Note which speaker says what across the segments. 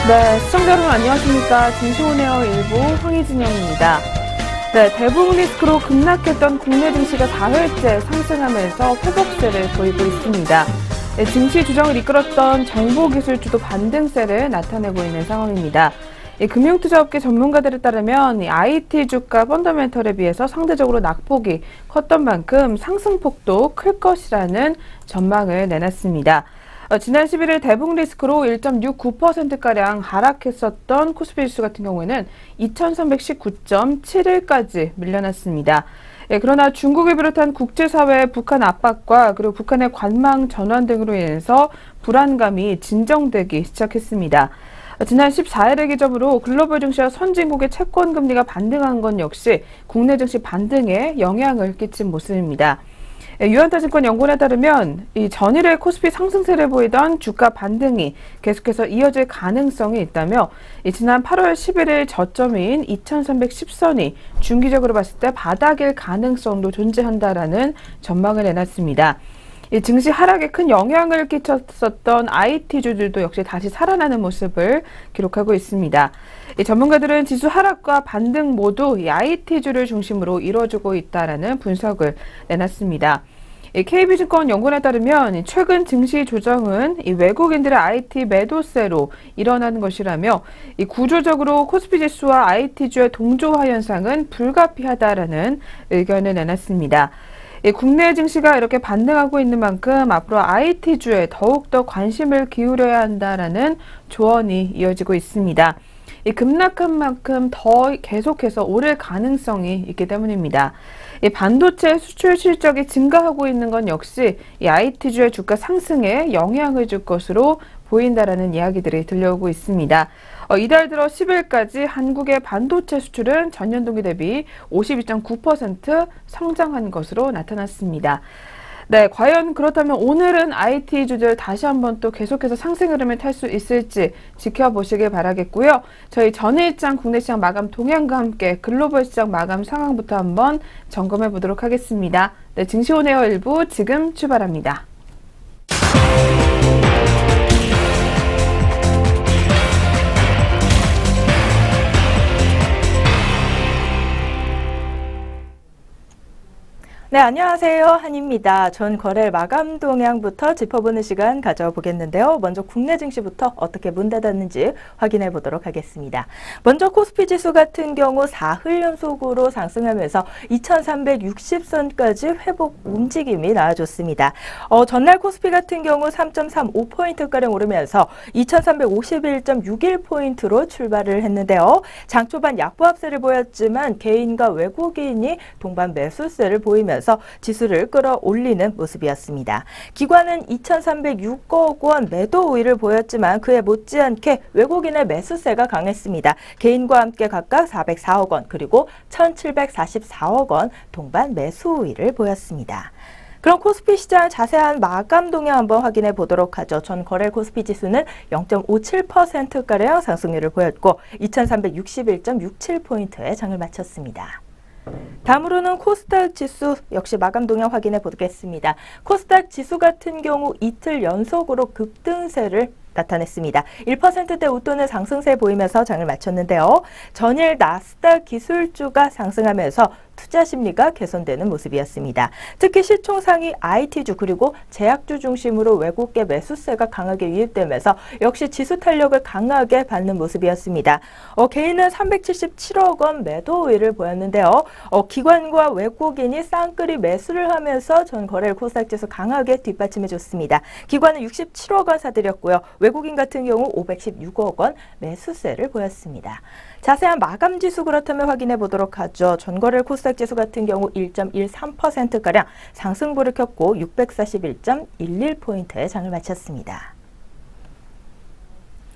Speaker 1: 네, 시청자 여러분 안녕하십니까. 증시오네어 일부 황희진영입니다. 네, 대부분 리스크로 급락했던 국내 증시가 4회째 상승하면서 회복세를 보이고 있습니다. 네, 증시 조정을 이끌었던 정보기술주도 반등세를 나타내고 있는 상황입니다. 금융투자업계 전문가들에 따르면 IT 주가 펀더멘털에 비해서 상대적으로 낙폭이 컸던 만큼 상승폭도 클 것이라는 전망을 내놨습니다. 지난 11일 대북 리스크로 1.69%가량 하락했었던 코스피 지수 같은 경우에는 2319.71까지 밀려났습니다. 그러나 중국을 비롯한 국제사회의 북한 압박과 그리고 북한의 관망 전환 등으로 인해서 불안감이 진정되기 시작했습니다. 지난 14일을 기점으로 글로벌 증시와 선진국의 채권 금리가 반등한 건 역시 국내 증시 반등에 영향을 끼친 모습입니다. 유한타증권 연구원에 따르면 이 전일의 코스피 상승세를 보이던 주가 반등이 계속해서 이어질 가능성이 있다며 지난 8월 11일 저점인 2310선이 중기적으로 봤을 때 바닥일 가능성도 존재한다라는 전망을 내놨습니다. 이 증시 하락에 큰 영향을 끼쳤었던 IT주들도 역시 다시 살아나는 모습을 기록하고 있습니다. 이 전문가들은 지수 하락과 반등 모두 이 IT주를 중심으로 이루어지고 있다라는 분석을 내놨습니다. KB증권 연구원에 따르면 최근 증시 조정은 이 외국인들의 IT 매도세로 일어나는 것이라며 이 구조적으로 코스피 지수와 IT주의 동조화 현상은 불가피하다라는 의견을 내놨습니다. 국내 증시가 이렇게 반등하고 있는 만큼 앞으로 IT주에 더욱더 관심을 기울여야 한다라는 조언이 이어지고 있습니다. 이 급락한 만큼 더 계속해서 오를 가능성이 있기 때문입니다. 이 반도체 수출 실적이 증가하고 있는 건 역시 이 IT주의 주가 상승에 영향을 줄 것으로 보인다라는 이야기들이 들려오고 있습니다. 이달 들어 10일까지 한국의 반도체 수출은 전년 동기 대비 52.9% 성장한 것으로 나타났습니다. 네, 과연 그렇다면 오늘은 IT주들 다시 한번 또 계속해서 상승 흐름을 탈 수 있을지 지켜보시길 바라겠고요. 저희 전일장 국내 시장 마감 동향과 함께 글로벌 시장 마감 상황부터 한번 점검해 보도록 하겠습니다. 네, 증시오네어 일부 지금 출발합니다.
Speaker 2: 네, 안녕하세요. 한입니다. 전 거래 마감 동향부터 짚어보는 시간 가져보겠는데요. 먼저 국내 증시부터 어떻게 문 닫았는지 확인해 보도록 하겠습니다. 먼저 코스피 지수 같은 경우 4흘 연속으로 상승하면서 2360선까지 회복 움직임이 나와줬습니다. 전날 코스피 같은 경우 3.35포인트가량 오르면서 2351.61포인트로 출발을 했는데요. 장 초반 약보합세를 보였지만 개인과 외국인이 동반 매수세를 보이면서 지수를 끌어올리는 모습이었습니다. 기관은 2,306억 원 매도 우위를 보였지만 그에 못지않게 외국인의 매수세가 강했습니다. 개인과 함께 각각 404억 원 그리고 1,744억 원 동반 매수 우위를 보였습니다. 그럼 코스피 시장 자세한 마감 동향 한번 확인해 보도록 하죠. 전 거래 코스피 지수는 0.57%가량 상승률을 보였고 2,361.67포인트에 장을 마쳤습니다. 다음으로는 코스닥 지수 역시 마감 동향 확인해 보겠습니다. 코스닥 지수 같은 경우 이틀 연속으로 급등세를 나타냈습니다. 1%대 웃도는 상승세 보이면서 장을 마쳤는데요. 전일 나스닥 기술주가 상승하면서 투자 심리가 개선되는 모습이었습니다. 특히 시총 상위 IT주 그리고 제약주 중심으로 외국계 매수세가 강하게 유입되면서 역시 지수 탄력을 강하게 받는 모습이었습니다. 개인은 377억 원 매도 우위를 보였는데요. 기관과 외국인이 쌍끌이 매수를 하면서 전 거래일 코스닥 지수 강하게 뒷받침해줬습니다. 기관은 67억 원 사들였고요. 외국인 같은 경우 516억 원 매수세를 보였습니다. 자세한 마감 지수 그렇다면 확인해 보도록 하죠. 전거래일 코스닥 지수 같은 경우 1.13%가량 상승부를 켰고 641.11포인트에 장을 마쳤습니다.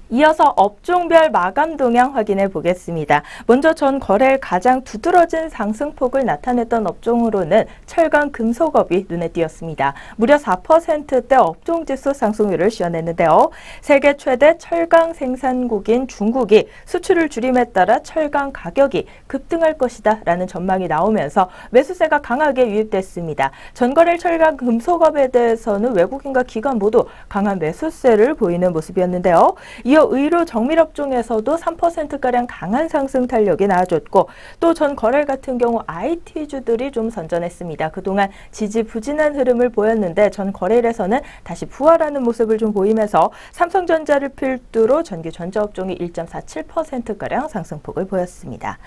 Speaker 2: 이어서 업종별 마감 동향 확인해 보겠습니다. 먼저 전 거래일 가장 두드러진 상승폭을 나타냈던 업종으로는 철강 금속업이 눈에 띄었습니다. 무려 4%대 업종지수 상승률을 시현했는데요. 세계 최대 철강 생산국인 중국이 수출을 줄임에 따라 철강 가격이 급등할 것이다 라는 전망이 나오면서 매수세가 강하게 유입됐습니다. 전 거래일 철강 금속업에 대해서는 외국인과 기관 모두 강한 매수세를 보이는 모습이었는데요. 이 이어 의료 정밀업종에서도 3%가량 강한 상승 탄력이 나와줬고 또 전 거래일 같은 경우 IT주들이 좀 선전했습니다. 그동안 지지부진한 흐름을 보였는데 전 거래일에서는 다시 부활하는 모습을 좀 보이면서 삼성전자를 필두로 전기 전자업종이 1.47%가량 상승폭을 보였습니다.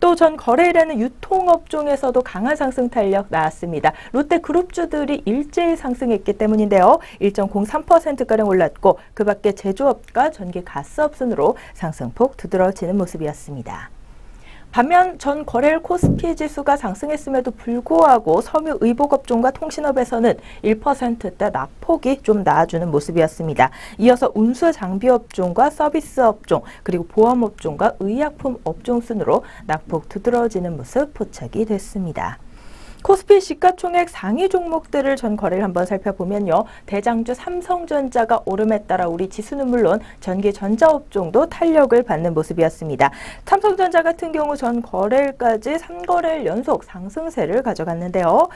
Speaker 2: 또 전 거래일에는 유통업종에서도 강한 상승 탄력 나왔습니다. 롯데그룹주들이 일제히 상승했기 때문인데요. 1.03%가량 올랐고 그 밖에 제조업과 전기 가스업 순으로 상승폭 두드러지는 모습이었습니다. 반면 전 거래일 코스피 지수가 상승했음에도 불구하고 섬유 의복업종과 통신업에서는 1%대 낙폭이 좀 나아주는 모습이었습니다. 이어서 운수 장비업종과 서비스업종 그리고 보험업종과 의약품 업종 순으로 낙폭 두드러지는 모습 포착이 됐습니다. 코스피 시가총액 상위 종목들을 전 거래일 한번 살펴보면요. 대장주 삼성전자가 오름에 따라 우리 지수는 물론 전기 전자업종도 탄력을 받는 모습이었습니다. 삼성전자 같은 경우 전 거래일까지 3거래일 연속 상승세를 가져갔는데요.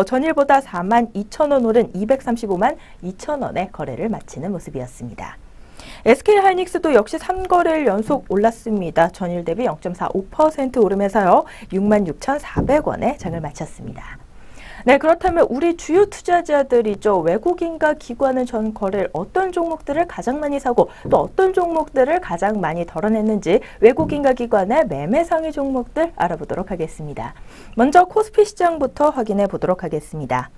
Speaker 2: 전일보다 42,000원 오른 235만 2천원의 거래를 마치는 모습이었습니다. SK하이닉스도 역시 3거래일 연속 올랐습니다. 전일 대비 0.45% 오르면서요. 66,400원에 장을 마쳤습니다. 네, 그렇다면 우리 주요 투자자들이죠. 외국인과 기관은 전 거래일 어떤 종목들을 가장 많이 사고 또 어떤 종목들을 가장 많이 덜어냈는지 외국인과 기관의 매매 상위 종목들 알아보도록 하겠습니다. 먼저 코스피 시장부터 확인해 보도록 하겠습니다.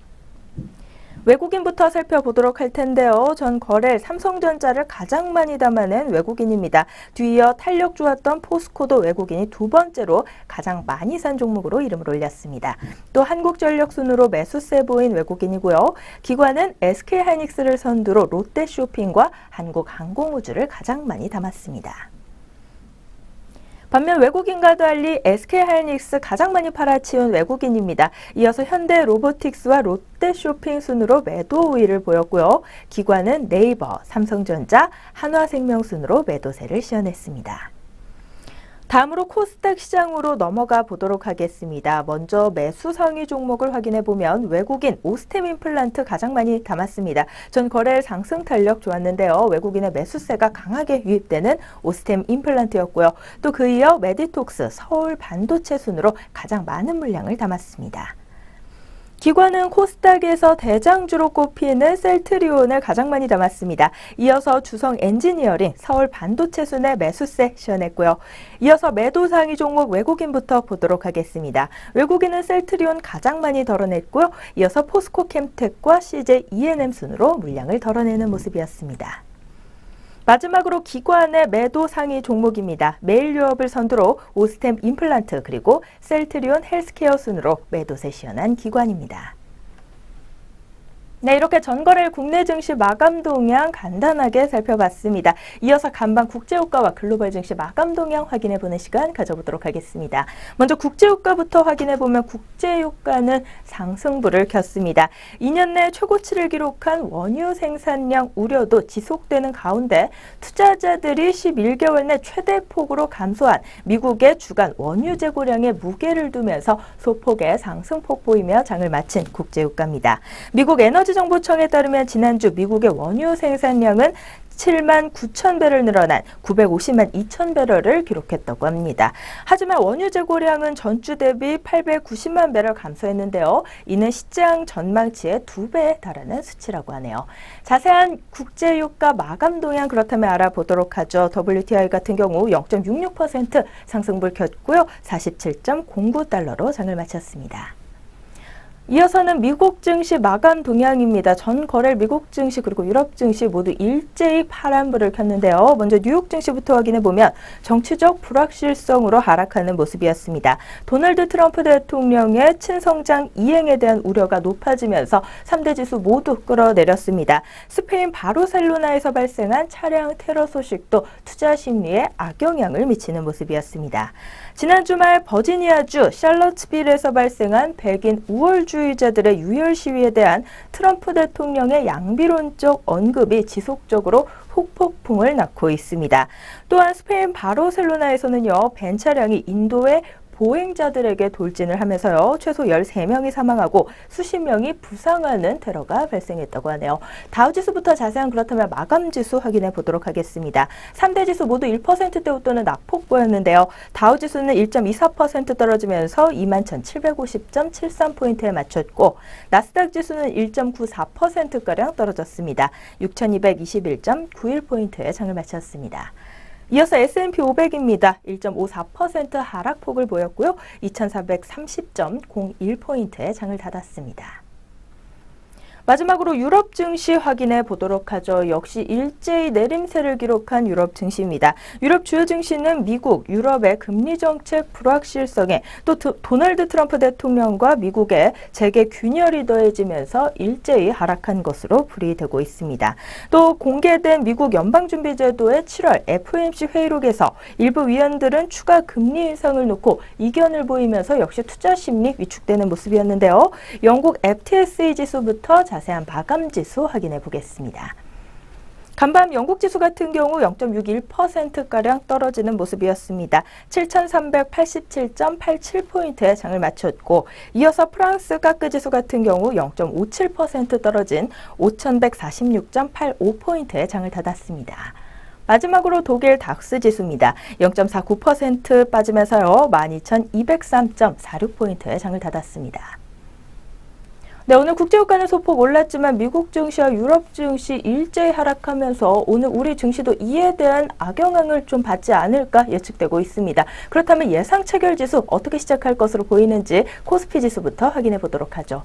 Speaker 2: 외국인부터 살펴보도록 할 텐데요. 전 거래일 삼성전자를 가장 많이 담아낸 외국인입니다. 뒤이어 탄력 좋았던 포스코도 외국인이 두 번째로 가장 많이 산 종목으로 이름을 올렸습니다. 또 한국전력 순으로 매수세 보인 외국인이고요. 기관은 SK하이닉스를 선두로 롯데쇼핑과 한국항공우주를 가장 많이 담았습니다. 반면 외국인과 달리 SK하이닉스 가장 많이 팔아치운 외국인입니다. 이어서 현대로보틱스와 롯데쇼핑 순으로 매도 우위를 보였고요. 기관은 네이버, 삼성전자, 한화생명 순으로 매도세를 시현했습니다. 다음으로 코스닥 시장으로 넘어가 보도록 하겠습니다. 먼저 매수 상위 종목을 확인해 보면 외국인 오스템 임플란트 가장 많이 담았습니다. 전 거래일 상승 탄력 좋았는데요. 외국인의 매수세가 강하게 유입되는 오스템 임플란트였고요. 또 그 이어 메디톡스, 서울 반도체 순으로 가장 많은 물량을 담았습니다. 기관은 코스닥에서 대장주로 꼽히는 셀트리온을 가장 많이 담았습니다. 이어서 주성 엔지니어링, 서울 반도체 순의 매수세 시현했고요. 이어서 매도 상위 종목 외국인부터 보도록 하겠습니다. 외국인은 셀트리온 가장 많이 덜어냈고요. 이어서 포스코 캠텍과 CJ E&M 순으로 물량을 덜어내는 모습이었습니다. 마지막으로 기관의 매도 상위 종목입니다. 메일유업을 선두로 오스템 임플란트 그리고 셀트리온 헬스케어 순으로 매도세 시현한 기관입니다. 네, 이렇게 전거래일 국내 증시 마감 동향 간단하게 살펴봤습니다. 이어서 간밤 국제유가와 글로벌 증시 마감 동향 확인해보는 시간 가져보도록 하겠습니다. 먼저 국제유가부터 확인해보면 국제유가는 상승불을 켰습니다. 2년 내 최고치를 기록한 원유 생산량 우려도 지속되는 가운데 투자자들이 11개월 내 최대폭으로 감소한 미국의 주간 원유 재고량에 무게를 두면서 소폭의 상승폭 보이며 장을 마친 국제유가입니다. 미국 에너지정보청에 따르면 지난주 미국의 원유 생산량은 7만 9천 배럴 늘어난 950만 2천 배럴을 기록했다고 합니다. 하지만 원유 재고량은 전주 대비 890만 배럴 감소했는데요. 이는 시장 전망치의 2배에 달하는 수치라고 하네요. 자세한 국제유가 마감 동향 그렇다면 알아보도록 하죠. WTI 같은 경우 0.66% 상승불 켰고요. 47.09달러로 장을 마쳤습니다. 이어서는 미국 증시 마감 동향입니다. 전 거래일 미국 증시 그리고 유럽 증시 모두 일제히 파란불을 켰는데요. 먼저 뉴욕 증시부터 확인해보면 정치적 불확실성으로 하락하는 모습이었습니다. 도널드 트럼프 대통령의 친성장 이행에 대한 우려가 높아지면서 3대 지수 모두 끌어내렸습니다. 스페인 바르셀로나에서 발생한 차량 테러 소식도 투자 심리에 악영향을 미치는 모습이었습니다. 지난 주말 버지니아주 샬럿스빌에서 발생한 백인 우월주의자들의 유혈 시위에 대한 트럼프 대통령의 양비론적 언급이 지속적으로 후폭풍을 낳고 있습니다. 또한 스페인 바르셀로나에서는요, 벤 차량이 인도의 보행자들에게 돌진을 하면서요. 최소 13명이 사망하고 수십 명이 부상하는 테러가 발생했다고 하네요. 다우지수부터 자세한 그렇다면 마감지수 확인해 보도록 하겠습니다. 3대 지수 모두 1%대 웃도는 낙폭 보였는데요. 다우지수는 1.24% 떨어지면서 21,750.73포인트에 맞췄고 나스닥 지수는 1.94%가량 떨어졌습니다. 6,221.91포인트에 장을 마쳤습니다. 이어서 S&P 500입니다. 1.54% 하락폭을 보였고요. 2,430.01포인트에 장을 닫았습니다. 마지막으로 유럽 증시 확인해 보도록 하죠. 역시 일제히 내림세를 기록한 유럽 증시입니다. 유럽 주요 증시는 미국, 유럽의 금리 정책 불확실성에 또 도널드 트럼프 대통령과 미국의 재계 균열이 더해지면서 일제히 하락한 것으로 풀이되고 있습니다. 또 공개된 미국 연방준비제도의 7월 FOMC 회의록에서 일부 위원들은 추가 금리 인상을 놓고 이견을 보이면서 역시 투자 심리 위축되는 모습이었는데요. 영국 FTSE 지수부터 자세한 마감지수 확인해 보겠습니다. 간밤 영국 지수 같은 경우 0.61%가량 떨어지는 모습이었습니다. 7,387.87포인트에 장을 마쳤고 이어서 프랑스 까크 지수 같은 경우 0.57% 떨어진 5,146.85포인트에 장을 닫았습니다. 마지막으로 독일 닥스 지수입니다. 0.49% 빠지면서요. 12,203.46포인트에 장을 닫았습니다. 네, 오늘 국제유가는 소폭 올랐지만 미국 증시와 유럽 증시 일제히 하락하면서 오늘 우리 증시도 이에 대한 악영향을 좀 받지 않을까 예측되고 있습니다. 그렇다면 예상 체결 지수 어떻게 시작할 것으로 보이는지 코스피 지수부터 확인해 보도록 하죠.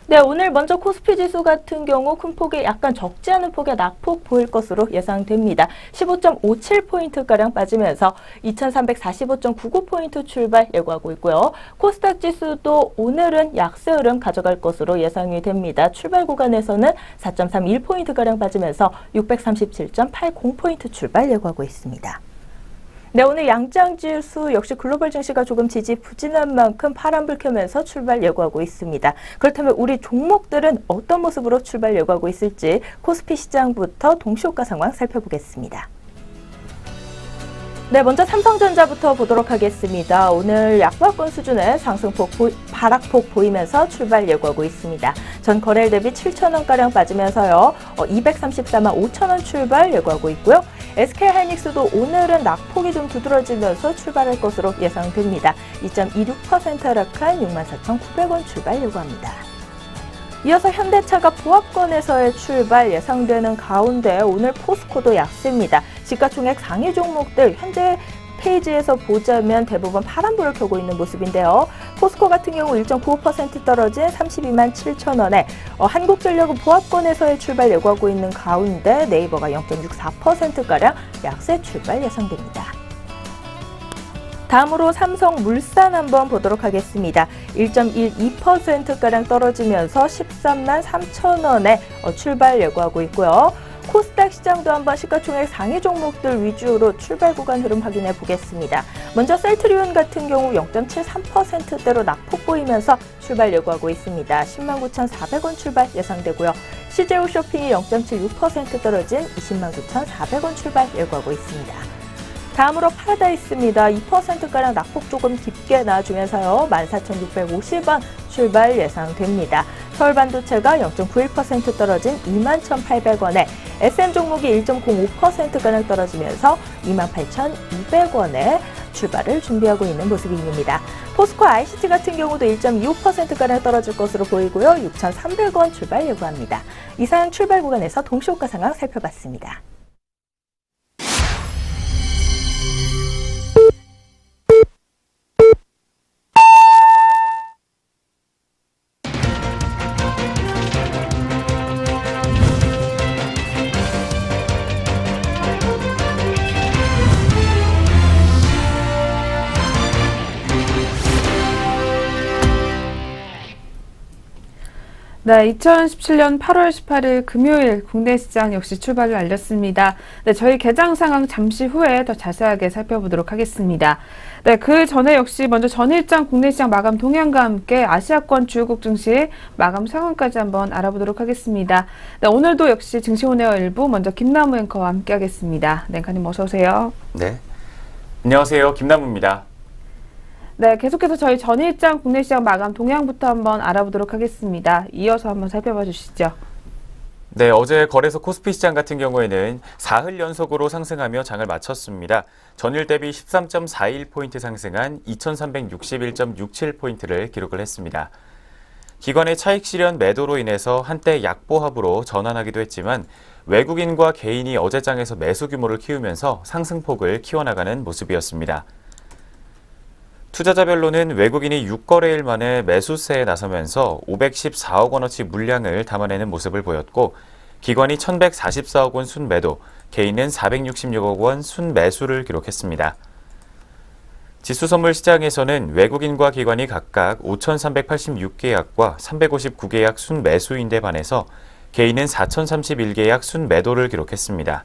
Speaker 2: 네, 오늘 먼저 코스피 지수 같은 경우 큰 폭에 약간 적지 않은 폭의 낙폭 보일 것으로 예상됩니다. 15.57포인트가량 빠지면서 2345.99포인트 출발 예고하고 있고요. 코스닥 지수도 오늘은 약세 흐름 가져갈 것으로 예상이 됩니다. 출발 구간에서는 4.31포인트가량 빠지면서 637.80포인트 출발 예고하고 있습니다. 네, 오늘 양장지수 역시 글로벌 증시가 조금 지지부진한 만큼 파란불 켜면서 출발 예고하고 있습니다. 그렇다면 우리 종목들은 어떤 모습으로 출발 예고하고 있을지 코스피 시장부터 동시효과 상황 살펴보겠습니다. 네, 먼저 삼성전자부터 보도록 하겠습니다. 오늘 약보합권 수준의 상승폭, 하락폭 보이면서 출발 예고하고 있습니다. 전 거래일 대비 7,000원가량 빠지면서요. 234만 5천원 출발 예고하고 있고요. SK하이닉스도 오늘은 낙폭이 좀 두드러지면서 출발할 것으로 예상됩니다. 2.26% 하락한 64,900원 출발 예고합니다. 이어서 현대차가 보합권에서의 출발 예상되는 가운데 오늘 포스코도 약세입니다. 시가총액 상위 종목들 현재 페이지에서 보자면 대부분 파란불을 켜고 있는 모습인데요. 포스코 같은 경우 1.95% 떨어진 32만 7천원에 한국전력은 보합권에서의 출발 예고하고 있는 가운데 네이버가 0.64%가량 약세 출발 예상됩니다. 다음으로 삼성물산 한번 보도록 하겠습니다. 1.12%가량 떨어지면서 13만 3천원에 출발 예고하고 있고요. 코스닥 시장도 한번 시가총액 상위 종목들 위주로 출발 구간 흐름 확인해 보겠습니다. 먼저 셀트리온 같은 경우 0.73%대로 낙폭 보이면서 출발 예고하고 있습니다. 109,400원 출발 예상되고요. CJ 홈쇼핑이 0.76% 떨어진 209,400원 출발 예고하고 있습니다. 다음으로 파라다이스입니다. 2%가량 낙폭 조금 깊게 나와주면서요. 14,650원 출발 예상됩니다. 서울반도체가 0.91% 떨어진 21,800원에 SM 종목이 1.05%가량 떨어지면서 28,200원에 출발을 준비하고 있는 모습입니다. 포스코 ICT 같은 경우도 1.25%가량 떨어질 것으로 보이고요. 6,300원 출발 예고합니다. 이상 출발 구간에서 동시효과 상황 살펴봤습니다.
Speaker 1: 네, 2017년 8월 18일 금요일 국내 시장 역시 출발을 알렸습니다. 네, 저희 개장 상황 잠시 후에 더 자세하게 살펴보도록 하겠습니다. 네, 그 전에 역시 먼저 전일장 국내 시장 마감 동향과 함께 아시아권 주요국 증시 마감 상황까지 한번 알아보도록 하겠습니다. 네, 오늘도 역시 증시온에어 일부 먼저 김남우 앵커와 함께 하겠습니다. 네, 앵커님 어서 오세요.
Speaker 3: 네, 안녕하세요. 김남우입니다.
Speaker 1: 네, 계속해서 저희 전일장 국내 시장 마감 동향부터 한번 알아보도록 하겠습니다. 이어서 한번 살펴봐 주시죠.
Speaker 3: 네, 어제 거래소 코스피 시장 같은 경우에는 사흘 연속으로 상승하며 장을 마쳤습니다. 전일 대비 13.41포인트 상승한 2361.67포인트를 기록을 했습니다. 기관의 차익 실현 매도로 인해서 한때 약보합으로 전환하기도 했지만 외국인과 개인이 어제장에서 매수 규모를 키우면서 상승폭을 키워나가는 모습이었습니다. 투자자별로는 외국인이 6거래일 만에 매수세에 나서면서 514억 원어치 물량을 담아내는 모습을 보였고 기관이 1,144억 원 순매도, 개인은 466억 원 순매수를 기록했습니다. 지수선물 시장에서는 외국인과 기관이 각각 5,386계약과 359계약 순매수인데 반해서 개인은 4,031계약 순매도를 기록했습니다.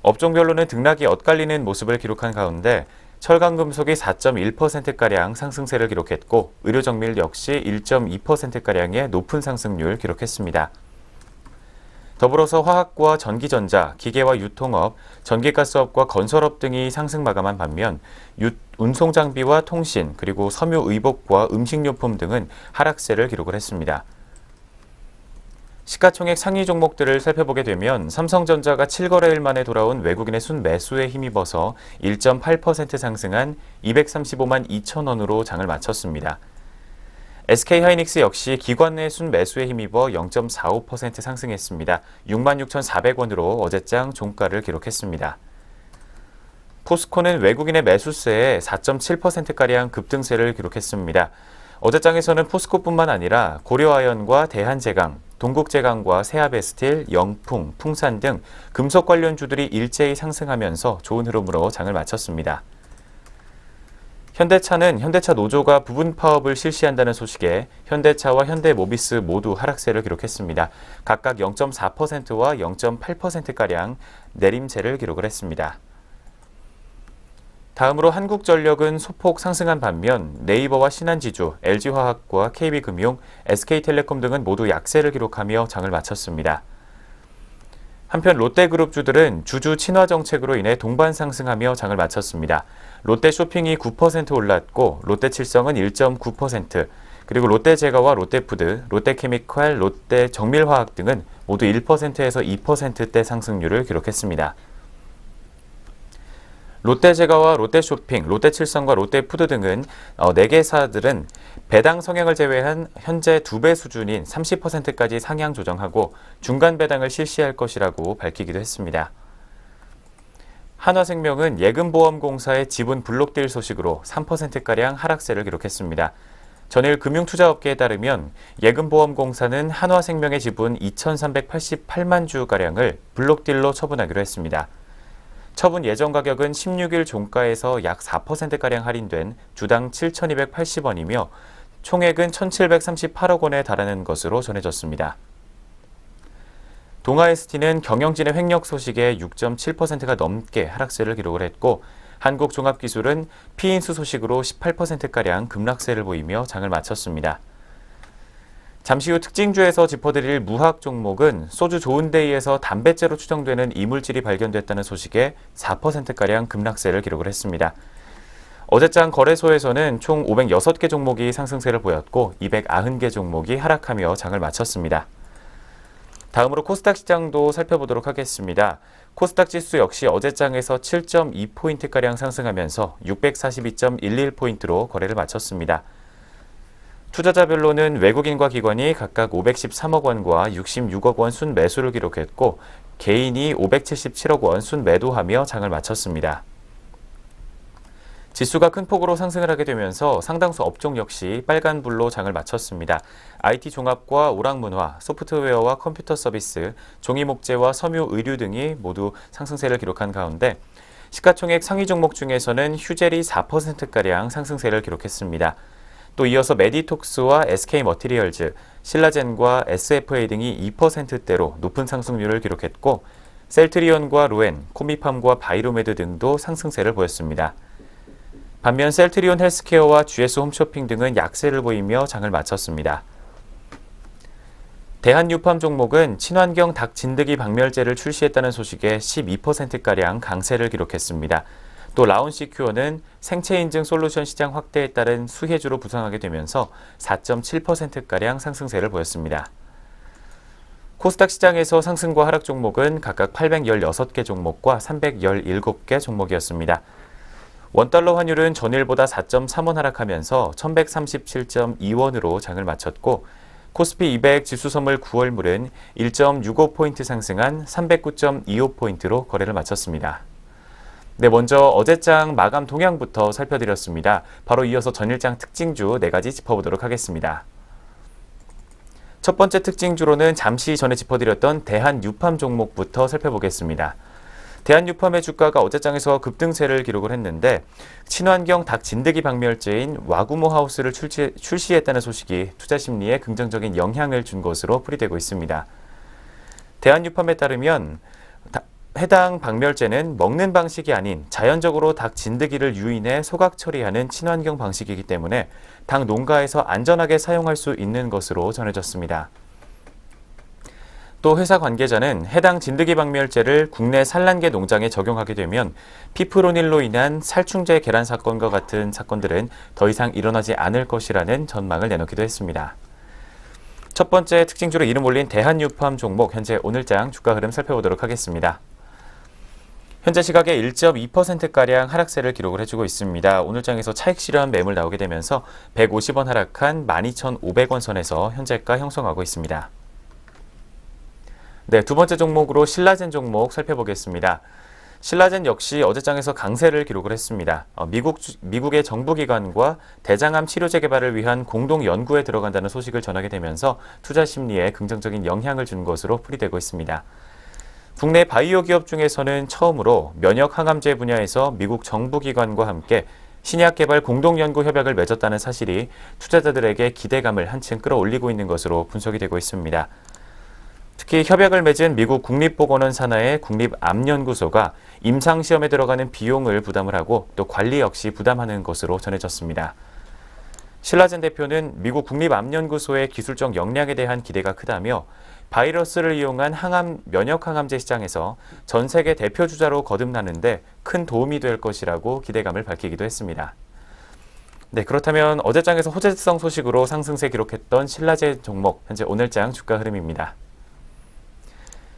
Speaker 3: 업종별로는 등락이 엇갈리는 모습을 기록한 가운데 철강금속이 4.1%가량 상승세를 기록했고 의료정밀 역시 1.2%가량의 높은 상승률 기록했습니다. 더불어서 화학과 전기전자, 기계와 유통업, 전기가스업과 건설업 등이 상승 마감한 반면 운송장비와 통신, 그리고 섬유의복과 음식료품 등은 하락세를 기록을 했습니다. 시가총액 상위 종목들을 살펴보게 되면 삼성전자가 7거래일 만에 돌아온 외국인의 순매수에 힘입어서 1.8% 상승한 235만 2천 원으로 장을 마쳤습니다. SK하이닉스 역시 기관 내 순매수에 힘입어 0.45% 상승했습니다. 66,400원으로 어제장 종가를 기록했습니다. 포스코는 외국인의 매수세에 4.7%가량 급등세를 기록했습니다. 어제장에서는 포스코뿐만 아니라 고려아연과 대한제강, 동국제강과 세아베스틸, 영풍, 풍산 등 금속 관련주들이 일제히 상승하면서 좋은 흐름으로 장을 마쳤습니다. 현대차는 현대차 노조가 부분 파업을 실시한다는 소식에 현대차와 현대모비스 모두 하락세를 기록했습니다. 각각 0.4%와 0.8%가량 내림세를 기록을 했습니다. 다음으로 한국전력은 소폭 상승한 반면 네이버와 신한지주, LG화학과 KB금융, SK텔레콤 등은 모두 약세를 기록하며 장을 마쳤습니다. 한편 롯데그룹주들은 주주 친화 정책으로 인해 동반 상승하며 장을 마쳤습니다. 롯데쇼핑이 9% 올랐고 롯데칠성은 1.9%, 그리고 롯데제과와 롯데푸드, 롯데케미칼, 롯데정밀화학 등은 모두 1%에서 2%대 상승률을 기록했습니다. 롯데제과와 롯데쇼핑, 롯데칠성과 롯데푸드 등은 4개사들은 배당 성향을 제외한 현재 2배 수준인 30%까지 상향 조정하고 중간 배당을 실시할 것이라고 밝히기도 했습니다. 한화생명은 예금보험공사의 지분 블록딜 소식으로 3%가량 하락세를 기록했습니다. 전일 금융투자업계에 따르면 예금보험공사는 한화생명의 지분 2,388만 주가량을 블록딜로 처분하기로 했습니다. 처분 예정 가격은 16일 종가에서 약 4%가량 할인된 주당 7,280원이며 총액은 1,738억 원에 달하는 것으로 전해졌습니다. 동아ST는 경영진의 횡령 소식에 6.7%가 넘게 하락세를 기록을 했고 한국종합기술은 피인수 소식으로 18%가량 급락세를 보이며 장을 마쳤습니다. 잠시 후 특징주에서 짚어드릴 무학 종목은 소주 좋은데이에서 담뱃재로 추정되는 이물질이 발견됐다는 소식에 4%가량 급락세를 기록을 했습니다. 어제장 거래소에서는 총 506개 종목이 상승세를 보였고 290개 종목이 하락하며 장을 마쳤습니다. 다음으로 코스닥 시장도 살펴보도록 하겠습니다. 코스닥 지수 역시 어제장에서 7.2포인트가량 상승하면서 642.11포인트로 거래를 마쳤습니다. 투자자별로는 외국인과 기관이 각각 513억 원과 66억 원 순매수를 기록했고 개인이 577억 원 순매도하며 장을 마쳤습니다. 지수가 큰 폭으로 상승을 하게 되면서 상당수 업종 역시 빨간불로 장을 마쳤습니다. IT 종합과 오락문화, 소프트웨어와 컴퓨터 서비스, 종이목재와 섬유 의류 등이 모두 상승세를 기록한 가운데 시가총액 상위 종목 중에서는 휴젤이 4%가량 상승세를 기록했습니다. 또 이어서 메디톡스와 SK머티리얼즈, 신라젠과 SFA 등이 2%대로 높은 상승률을 기록했고 셀트리온과 로엔, 코미팜과 바이로메드 등도 상승세를 보였습니다. 반면 셀트리온 헬스케어와 GS 홈쇼핑 등은 약세를 보이며 장을 마쳤습니다. 대한유팜 종목은 친환경 닭 진드기 박멸제를 출시했다는 소식에 12%가량 강세를 기록했습니다. 또 라온시큐어는 생체 인증 솔루션 시장 확대에 따른 수혜주로 부상하게 되면서 4.7%가량 상승세를 보였습니다. 코스닥 시장에서 상승과 하락 종목은 각각 816개 종목과 317개 종목이었습니다. 원달러 환율은 전일보다 4.3원 하락하면서 1137.2원으로 장을 마쳤고 코스피 200 지수 선물 9월물은 1.65포인트 상승한 309.25포인트로 거래를 마쳤습니다. 네, 먼저 어제장 마감 동향부터 살펴드렸습니다. 바로 이어서 전일장 특징주 4가지 짚어보도록 하겠습니다. 첫 번째 특징주로는 잠시 전에 짚어드렸던 대한유팜 종목부터 살펴보겠습니다. 대한유팜의 주가가 어제장에서 급등세를 기록을 했는데 친환경 닭 진드기 박멸제인 와구모 하우스를 출시했다는 소식이 투자 심리에 긍정적인 영향을 준 것으로 풀이되고 있습니다. 대한유팜에 따르면 해당 박멸제는 먹는 방식이 아닌 자연적으로 닭 진드기를 유인해 소각 처리하는 친환경 방식이기 때문에 닭 농가에서 안전하게 사용할 수 있는 것으로 전해졌습니다. 또 회사 관계자는 해당 진드기 박멸제를 국내 산란계 농장에 적용하게 되면 피프로닐로 인한 살충제 계란 사건과 같은 사건들은 더 이상 일어나지 않을 것이라는 전망을 내놓기도 했습니다. 첫 번째 특징주로 이름 올린 대한유팜 종목, 현재 오늘장 주가 흐름 살펴보도록 하겠습니다. 현재 시각에 1.2%가량 하락세를 기록을 해주고 있습니다. 오늘장에서 차익 실현 매물 나오게 되면서 150원 하락한 12,500원 선에서 현재가 형성하고 있습니다. 네, 두 번째 종목으로 신라젠 종목 살펴보겠습니다. 신라젠 역시 어제장에서 강세를 기록을 했습니다. 미국의 정부기관과 대장암 치료제 개발을 위한 공동 연구에 들어간다는 소식을 전하게 되면서 투자 심리에 긍정적인 영향을 준 것으로 풀이되고 있습니다. 국내 바이오 기업 중에서는 처음으로 면역 항암제 분야에서 미국 정부기관과 함께 신약 개발 공동 연구 협약을 맺었다는 사실이 투자자들에게 기대감을 한층 끌어올리고 있는 것으로 분석이 되고 있습니다. 특히 협약을 맺은 미국 국립보건원 산하의 국립암연구소가 임상시험에 들어가는 비용을 부담을 하고 또 관리 역시 부담하는 것으로 전해졌습니다. 신라젠 대표는 미국 국립암연구소의 기술적 역량에 대한 기대가 크다며 바이러스를 이용한 면역 항암제 시장에서 전 세계 대표 주자로 거듭나는데 큰 도움이 될 것이라고 기대감을 밝히기도 했습니다. 네, 그렇다면 어제장에서 호재성 소식으로 상승세 기록했던 신라젠 종목, 현재 오늘장 주가 흐름입니다.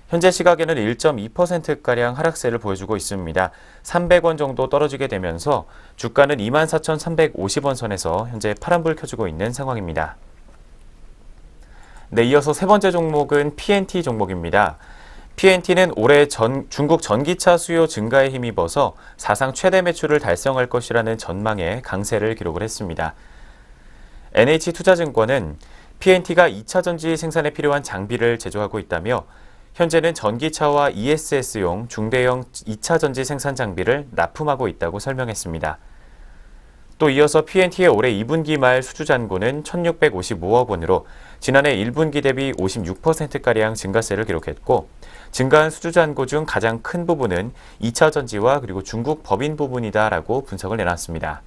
Speaker 3: 현재 시각에는 1.2%가량 하락세를 보여주고 있습니다. 300원 정도 떨어지게 되면서 주가는 24,350원 선에서 현재 파란불 켜주고 있는 상황입니다. 네, 이어서 세 번째 종목은 PNT 종목입니다. PNT는 올해 중국 전기차 수요 증가에 힘입어서 사상 최대 매출을 달성할 것이라는 전망에 강세를 기록을 했습니다. NH투자증권은 PNT가 2차 전지 생산에 필요한 장비를 제조하고 있다며 현재는 전기차와 ESS용 중대형 2차 전지 생산 장비를 납품하고 있다고 설명했습니다. 또 이어서 PNT의 올해 2분기 말 수주 잔고는 1,655억 원으로 지난해 1분기 대비 56%가량 증가세를 기록했고 증가한 수주 잔고 중 가장 큰 부분은 2차 전지와 그리고 중국 법인 부분이다라고 분석을 내놨습니다.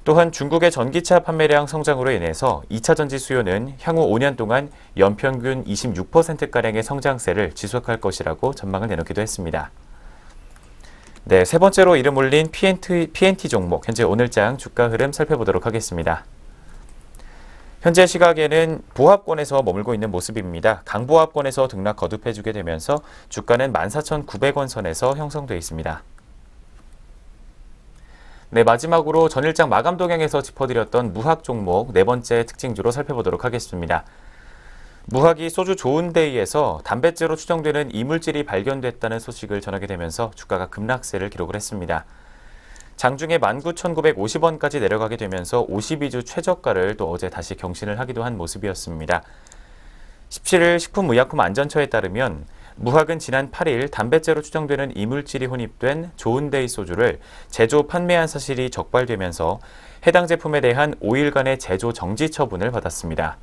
Speaker 3: 또한 중국의 전기차 판매량 성장으로 인해서 2차 전지 수요는 향후 5년 동안 연평균 26%가량의 성장세를 지속할 것이라고 전망을 내놓기도 했습니다. 네, 세 번째로 이름 올린 PNT 종목, 현재 오늘장 주가 흐름 살펴보도록 하겠습니다. 현재 시각에는 보합권에서 머물고 있는 모습입니다. 강보합권에서 등락 거듭해주게 되면서 주가는 14,900원 선에서 형성되어 있습니다. 네, 마지막으로 전일장 마감 동향에서 짚어드렸던 무학 종목 네 번째 특징주로 살펴보도록 하겠습니다. 무학이 소주 좋은데이에서 단백질로 추정되는 이물질이 발견됐다는 소식을 전하게 되면서 주가가 급락세를 기록을 했습니다. 장중에 19,950원까지 내려가게 되면서 52주 최저가를 또 어제 다시 경신을 하기도 한 모습이었습니다. 17일 식품의약품안전처에 따르면 무학은 지난 8일 단백질로 추정되는 이물질이 혼입된 좋은데이 소주를 제조 판매한 사실이 적발되면서 해당 제품에 대한 5일간의 제조 정지 처분을 받았습니다.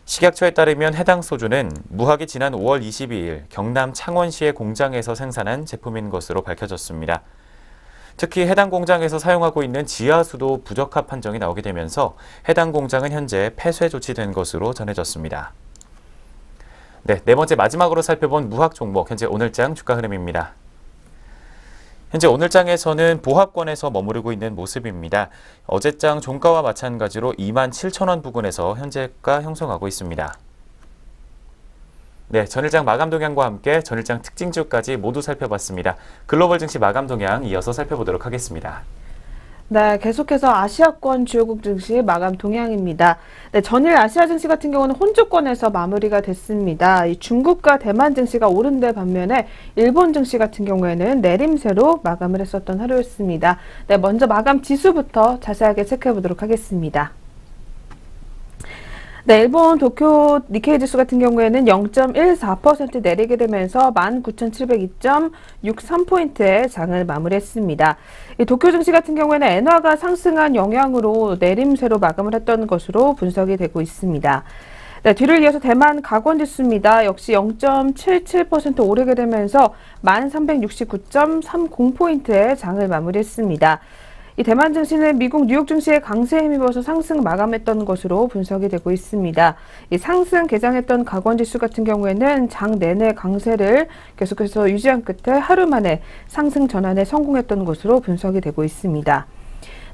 Speaker 3: 식약처에 따르면 해당 소주는 무학이 지난 5월 22일 경남 창원시의 공장에서 생산한 제품인 것으로 밝혀졌습니다. 특히 해당 공장에서 사용하고 있는 지하수도 부적합 판정이 나오게 되면서 해당 공장은 현재 폐쇄 조치된 것으로 전해졌습니다. 네 번째 마지막으로 살펴본 무학 종목, 현재 오늘장 주가 흐름입니다. 현재 오늘장에서는 보합권에서 머무르고 있는 모습입니다. 어제장 종가와 마찬가지로 27,000원 부근에서 현재가 형성하고 있습니다. 네, 전일장 마감 동향과 함께 전일장 특징주까지 모두 살펴봤습니다. 글로벌 증시 마감 동향 이어서 살펴보도록 하겠습니다.
Speaker 1: 네, 계속해서 아시아권 주요국 증시 마감 동향입니다. 네, 전일 아시아 증시 같은 경우는 혼조권에서 마무리가 됐습니다. 이 중국과 대만 증시가 오른 데 반면에 일본 증시 같은 경우에는 내림세로 마감을 했었던 하루였습니다. 네, 먼저 마감 지수부터 자세하게 체크해 보도록 하겠습니다. 네, 일본 도쿄 니케이 지수 같은 경우에는 0.14% 내리게 되면서 19,702.63포인트의 장을 마무리했습니다. 이 도쿄 증시 같은 경우에는 엔화가 상승한 영향으로 내림세로 마감을 했던 것으로 분석이 되고 있습니다. 네, 뒤를 이어서 대만 가권 지수입니다. 역시 0.77% 오르게 되면서 1,369.30포인트의 장을 마무리했습니다. 이 대만 증시는 미국 뉴욕 증시의 강세에 힘입어서 상승 마감했던 것으로 분석이 되고 있습니다. 이 상승 개장했던 가권 지수 같은 경우에는 장 내내 강세를 계속해서 유지한 끝에 하루 만에 상승 전환에 성공했던 것으로 분석이 되고 있습니다.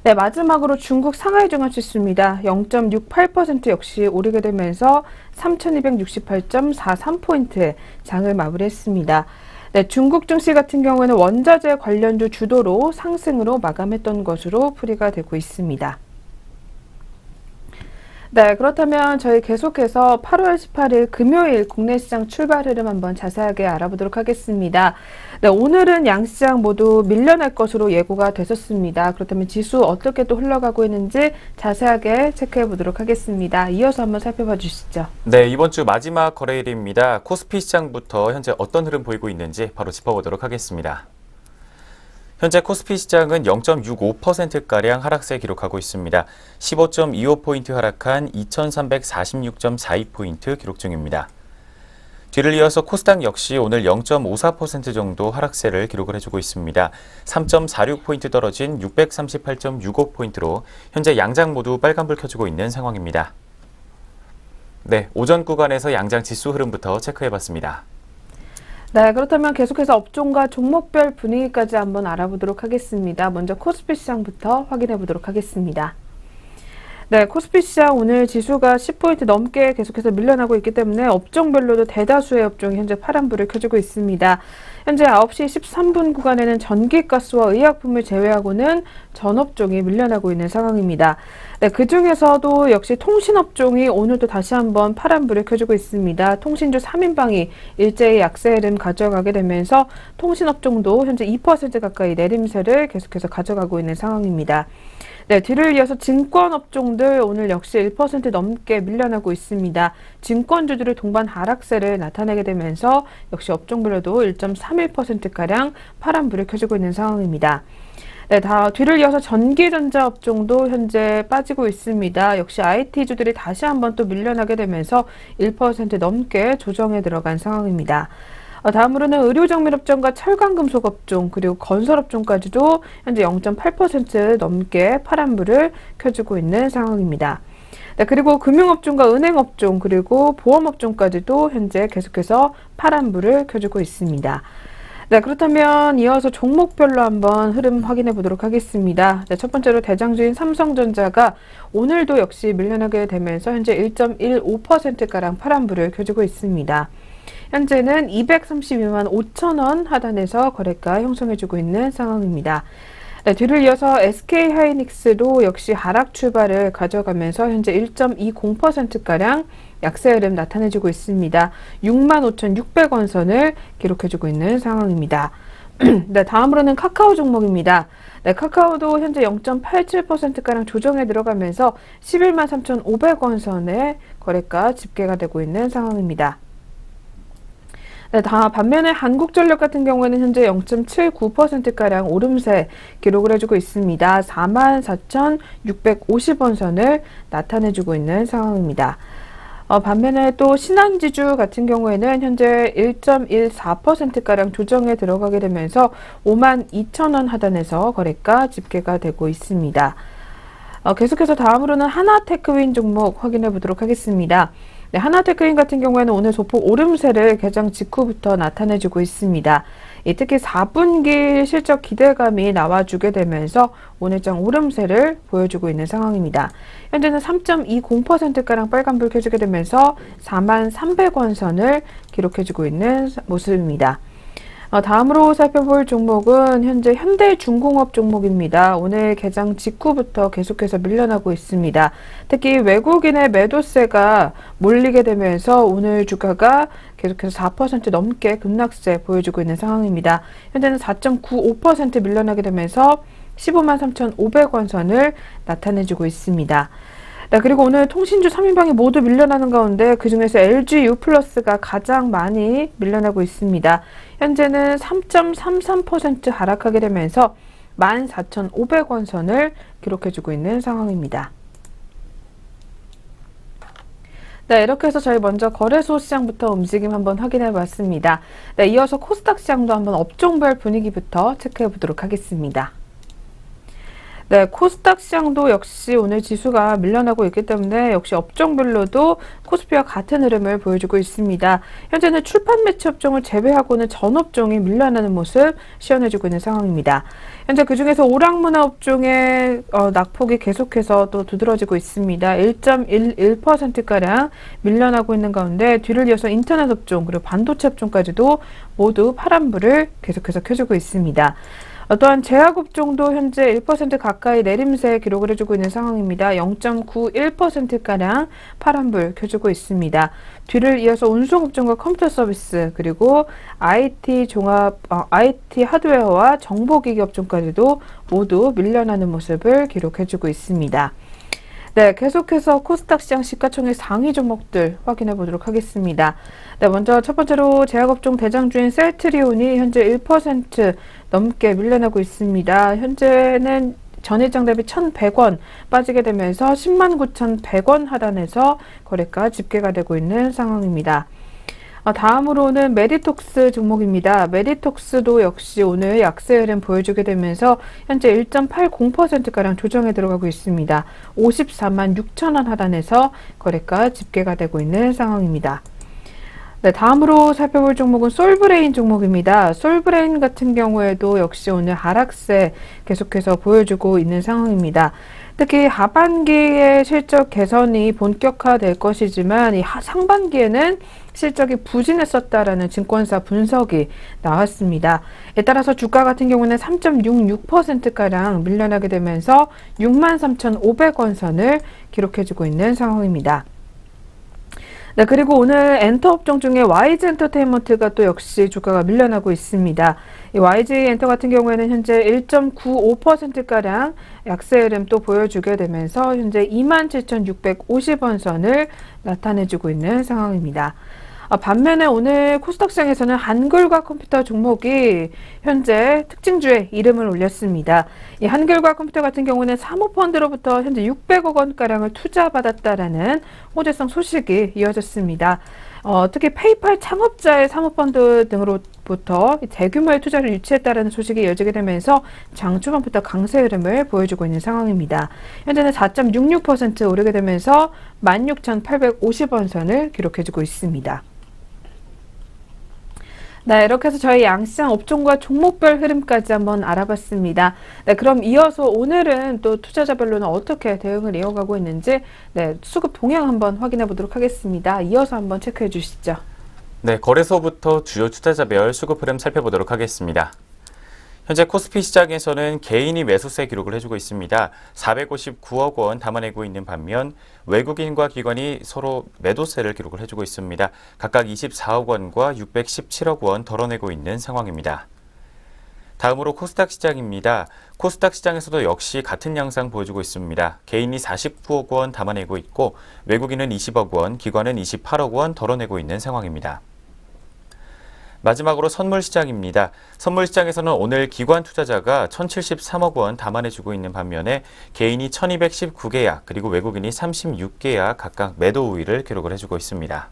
Speaker 1: 네, 마지막으로 중국 상하이 종합 지수입니다. 0.68% 역시 오르게 되면서 3,268.43포인트 장을 마무리했습니다. 네, 중국 증시 같은 경우에는 원자재 관련주 주도로 상승으로 마감했던 것으로 풀이가 되고 있습니다. 네, 그렇다면 저희 계속해서 8월 18일 금요일 국내 시장 출발 흐름 한번 자세하게 알아보도록 하겠습니다. 네, 오늘은 양시장 모두 밀려날 것으로 예고가 됐었습니다. 그렇다면 지수 어떻게 또 흘러가고 있는지 자세하게 체크해 보도록 하겠습니다. 이어서 한번 살펴봐 주시죠.
Speaker 3: 네, 이번 주 마지막 거래일입니다. 코스피 시장부터 현재 어떤 흐름 보이고 있는지 바로 짚어보도록 하겠습니다. 현재 코스피 시장은 0.65%가량 하락세 기록하고 있습니다. 15.25포인트 하락한 2346.42포인트 기록 중입니다. 뒤를 이어서 코스닥 역시 오늘 0.54% 정도 하락세를 기록을 해주고 있습니다. 3.46포인트 떨어진 638.65포인트로 현재 양장 모두 빨간불 켜주고 있는 상황입니다. 네, 오전 구간에서 양장 지수 흐름부터 체크해봤습니다.
Speaker 1: 네, 그렇다면 계속해서 업종과 종목별 분위기까지 한번 알아보도록 하겠습니다. 먼저 코스피 시장부터 확인해 보도록 하겠습니다. 네, 코스피 시장 오늘 지수가 10포인트 넘게 계속해서 밀려나고 있기 때문에 업종별로도 대다수의 업종이 현재 파란불을 켜주고 있습니다. 현재 9시 13분 구간에는 전기가스와 의약품을 제외하고는 전 업종이 밀려나고 있는 상황입니다. 네, 그 중에서도 역시 통신업종이 오늘도 다시 한번 파란불을 켜주고 있습니다. 통신주 3인방이 일제히 약세 흐름 가져가게 되면서 통신업종도 현재 2% 가까이 내림세를 계속해서 가져가고 있는 상황입니다. 네, 뒤를 이어서 증권업종들 오늘 역시 1% 넘게 밀려나고 있습니다. 증권주들의 동반 하락세를 나타내게 되면서 역시 업종별로도 1.31%가량 파란불을 켜주고 있는 상황입니다. 네, 뒤를 이어서 전기전자 업종도 현재 빠지고 있습니다. 역시 IT주들이 다시 한번 또 밀려나게 되면서 1% 넘게 조정에 들어간 상황입니다. 다음으로는 의료정밀업종과 철강금속업종 그리고 건설업종까지도 현재 0.8% 넘게 파란불을 켜주고 있는 상황입니다. 네, 그리고 금융업종과 은행업종 그리고 보험업종까지도 현재 계속해서 파란불을 켜주고 있습니다. 네, 그렇다면 이어서 종목별로 한번 흐름 확인해 보도록 하겠습니다. 네, 첫 번째로 대장주인 삼성전자가 오늘도 역시 밀려나게 되면서 현재 1.15%가량 파란불을 켜주고 있습니다. 현재는 232만 5천 원 하단에서 거래가 형성해주고 있는 상황입니다. 네, 뒤를 이어서 SK하이닉스도 역시 하락 출발을 가져가면서 현재 1.20%가량 약세 흐름 나타내주고 있습니다. 65,600원 선을 기록해주고 있는 상황입니다. 네, 다음으로는 카카오 종목입니다. 네, 카카오도 현재 0.87%가량 조정에 들어가면서 11만 3,500원 선의 거래가 집계가 되고 있는 상황입니다. 네, 반면에 한국전력 같은 경우에는 현재 0.79%가량 오름세 기록을 해주고 있습니다. 44,650원 선을 나타내주고 있는 상황입니다. 반면에 또 신한지주 같은 경우에는 현재 1.14%가량 조정에 들어가게 되면서 52,000원 하단에서 거래가 집계가 되고 있습니다. 계속해서 다음으로는 하나테크윈 종목 확인해 보도록 하겠습니다. 네, 하나테크인 같은 경우에는 오늘 소폭 오름세를 개장 직후부터 나타내주고 있습니다. 특히 4분기 실적 기대감이 나와주게 되면서 오늘장 오름세를 보여주고 있는 상황입니다. 현재는 3.20%가량 빨간불 켜주게 되면서 43,300원 선을 기록해주고 있는 모습입니다. 다음으로 살펴볼 종목은 현재 현대중공업 종목입니다. 오늘 개장 직후부터 계속해서 밀려나고 있습니다. 특히 외국인의 매도세가 몰리게 되면서 오늘 주가가 계속해서 4% 넘게 급락세 보여주고 있는 상황입니다. 현재는 4.95% 밀려나게 되면서 15만 3,500원 선을 나타내주고 있습니다. 네, 그리고 오늘 통신주 3인방이 모두 밀려나는 가운데 그중에서 LG유플러스가 가장 많이 밀려나고 있습니다. 현재는 3.33% 하락하게 되면서 14,500원 선을 기록해주고 있는 상황입니다. 네, 이렇게 해서 저희 먼저 거래소 시장부터 움직임 한번 확인해 봤습니다. 네, 이어서 코스닥 시장도 한번 업종별 분위기부터 체크해 보도록 하겠습니다. 네, 코스닥 시장도 역시 오늘 지수가 밀려나고 있기 때문에 역시 업종별로도 코스피와 같은 흐름을 보여주고 있습니다. 현재는 출판 매체 업종을 제외하고는 전 업종이 밀려나는 모습 시연해주고 있는 상황입니다. 현재 그중에서 오락문화 업종의 낙폭이 계속해서 또 두드러지고 있습니다. 1.11%가량 밀려나고 있는 가운데 뒤를 이어서 인터넷 업종 그리고 반도체 업종까지도 모두 파란불을 계속해서 켜주고 있습니다. 또한 제약업종도 현재 1% 가까이 내림세 기록을 해주고 있는 상황입니다. 0.91%가량 파란불 켜주고 있습니다. 뒤를 이어서 운송업종과 컴퓨터 서비스 그리고 IT 하드웨어와 정보기기 업종까지도 모두 밀려나는 모습을 기록해주고 있습니다. 네, 계속해서 코스닥 시장 시가총액 상위 종목들 확인해 보도록 하겠습니다. 네, 먼저 첫 번째로 제약업종 대장주인 셀트리온이 현재 1% 넘게 밀려나고 있습니다. 현재는 전일장 대비 1,100원 빠지게 되면서 109,100원 하단에서 거래가 집계가 되고 있는 상황입니다. 다음으로는 메디톡스 종목입니다. 메디톡스도 역시 오늘 약세 흐름 보여주게 되면서 현재 1.80%가량 조정에 들어가고 있습니다. 54만 6천원 하단에서 거래가 집계가 되고 있는 상황입니다. 네, 다음으로 살펴볼 종목은 솔브레인 종목입니다. 솔브레인 같은 경우에도 역시 오늘 하락세 계속해서 보여주고 있는 상황입니다. 특히 하반기에 실적 개선이 본격화될 것이지만 이 상반기에는 실적이 부진했었다라는 증권사 분석이 나왔습니다. 에 따라서 주가 같은 경우는 3.66%가량 밀려나게 되면서 63,500원 선을 기록해주고 있는 상황입니다. 네, 그리고 오늘 엔터 업종 중에 YG 엔터테인먼트가 또 역시 주가가 밀려나고 있습니다. 이 YG 엔터 같은 경우에는 현재 1.95%가량 약세 흐름 또 보여주게 되면서 현재 27,650원 선을 나타내주고 있는 상황입니다. 반면에 오늘 코스닥 시장에서는 한글과 컴퓨터 종목이 현재 특징주에 이름을 올렸습니다. 이 한글과 컴퓨터 같은 경우는 사모펀드로부터 현재 600억 원가량을 투자받았다라는 호재성 소식이 이어졌습니다. 특히 페이팔 창업자의 사모펀드 등으로부터 대규모의 투자를 유치했다라는 소식이 이어지게 되면서 장 초반부터 강세 흐름을 보여주고 있는 상황입니다. 현재는 4.66% 오르게 되면서 16,850원 선을 기록해주고 있습니다. 네, 이렇게 해서 저희 양시장 업종과 종목별 흐름까지 한번 알아봤습니다. 네, 그럼 이어서 오늘은 또 투자자별로는 어떻게 대응을 이어가고 있는지 수급 동향 한번 확인해 보도록 하겠습니다. 이어서 한번 체크해 주시죠. 네,
Speaker 3: 거래소부터 주요 투자자별 수급 흐름 살펴보도록 하겠습니다. 현재 코스피 시장에서는 개인이 매수세 기록을 해주고 있습니다. 459억 원 담아내고 있는 반면 외국인과 기관이 서로 매도세를 기록을 해주고 있습니다. 각각 24억 원과 617억 원 덜어내고 있는 상황입니다. 다음으로 코스닥 시장입니다. 코스닥 시장에서도 역시 같은 양상 보여주고 있습니다. 개인이 49억 원 담아내고 있고 외국인은 20억 원, 기관은 28억 원 덜어내고 있는 상황입니다. 마지막으로 선물시장입니다. 선물시장에서는 오늘 기관 투자자가 1,073억 원 담아내주고 있는 반면에 개인이 1,219개야 그리고 외국인이 36개야 각각 매도 우위를 기록을 해주고 있습니다.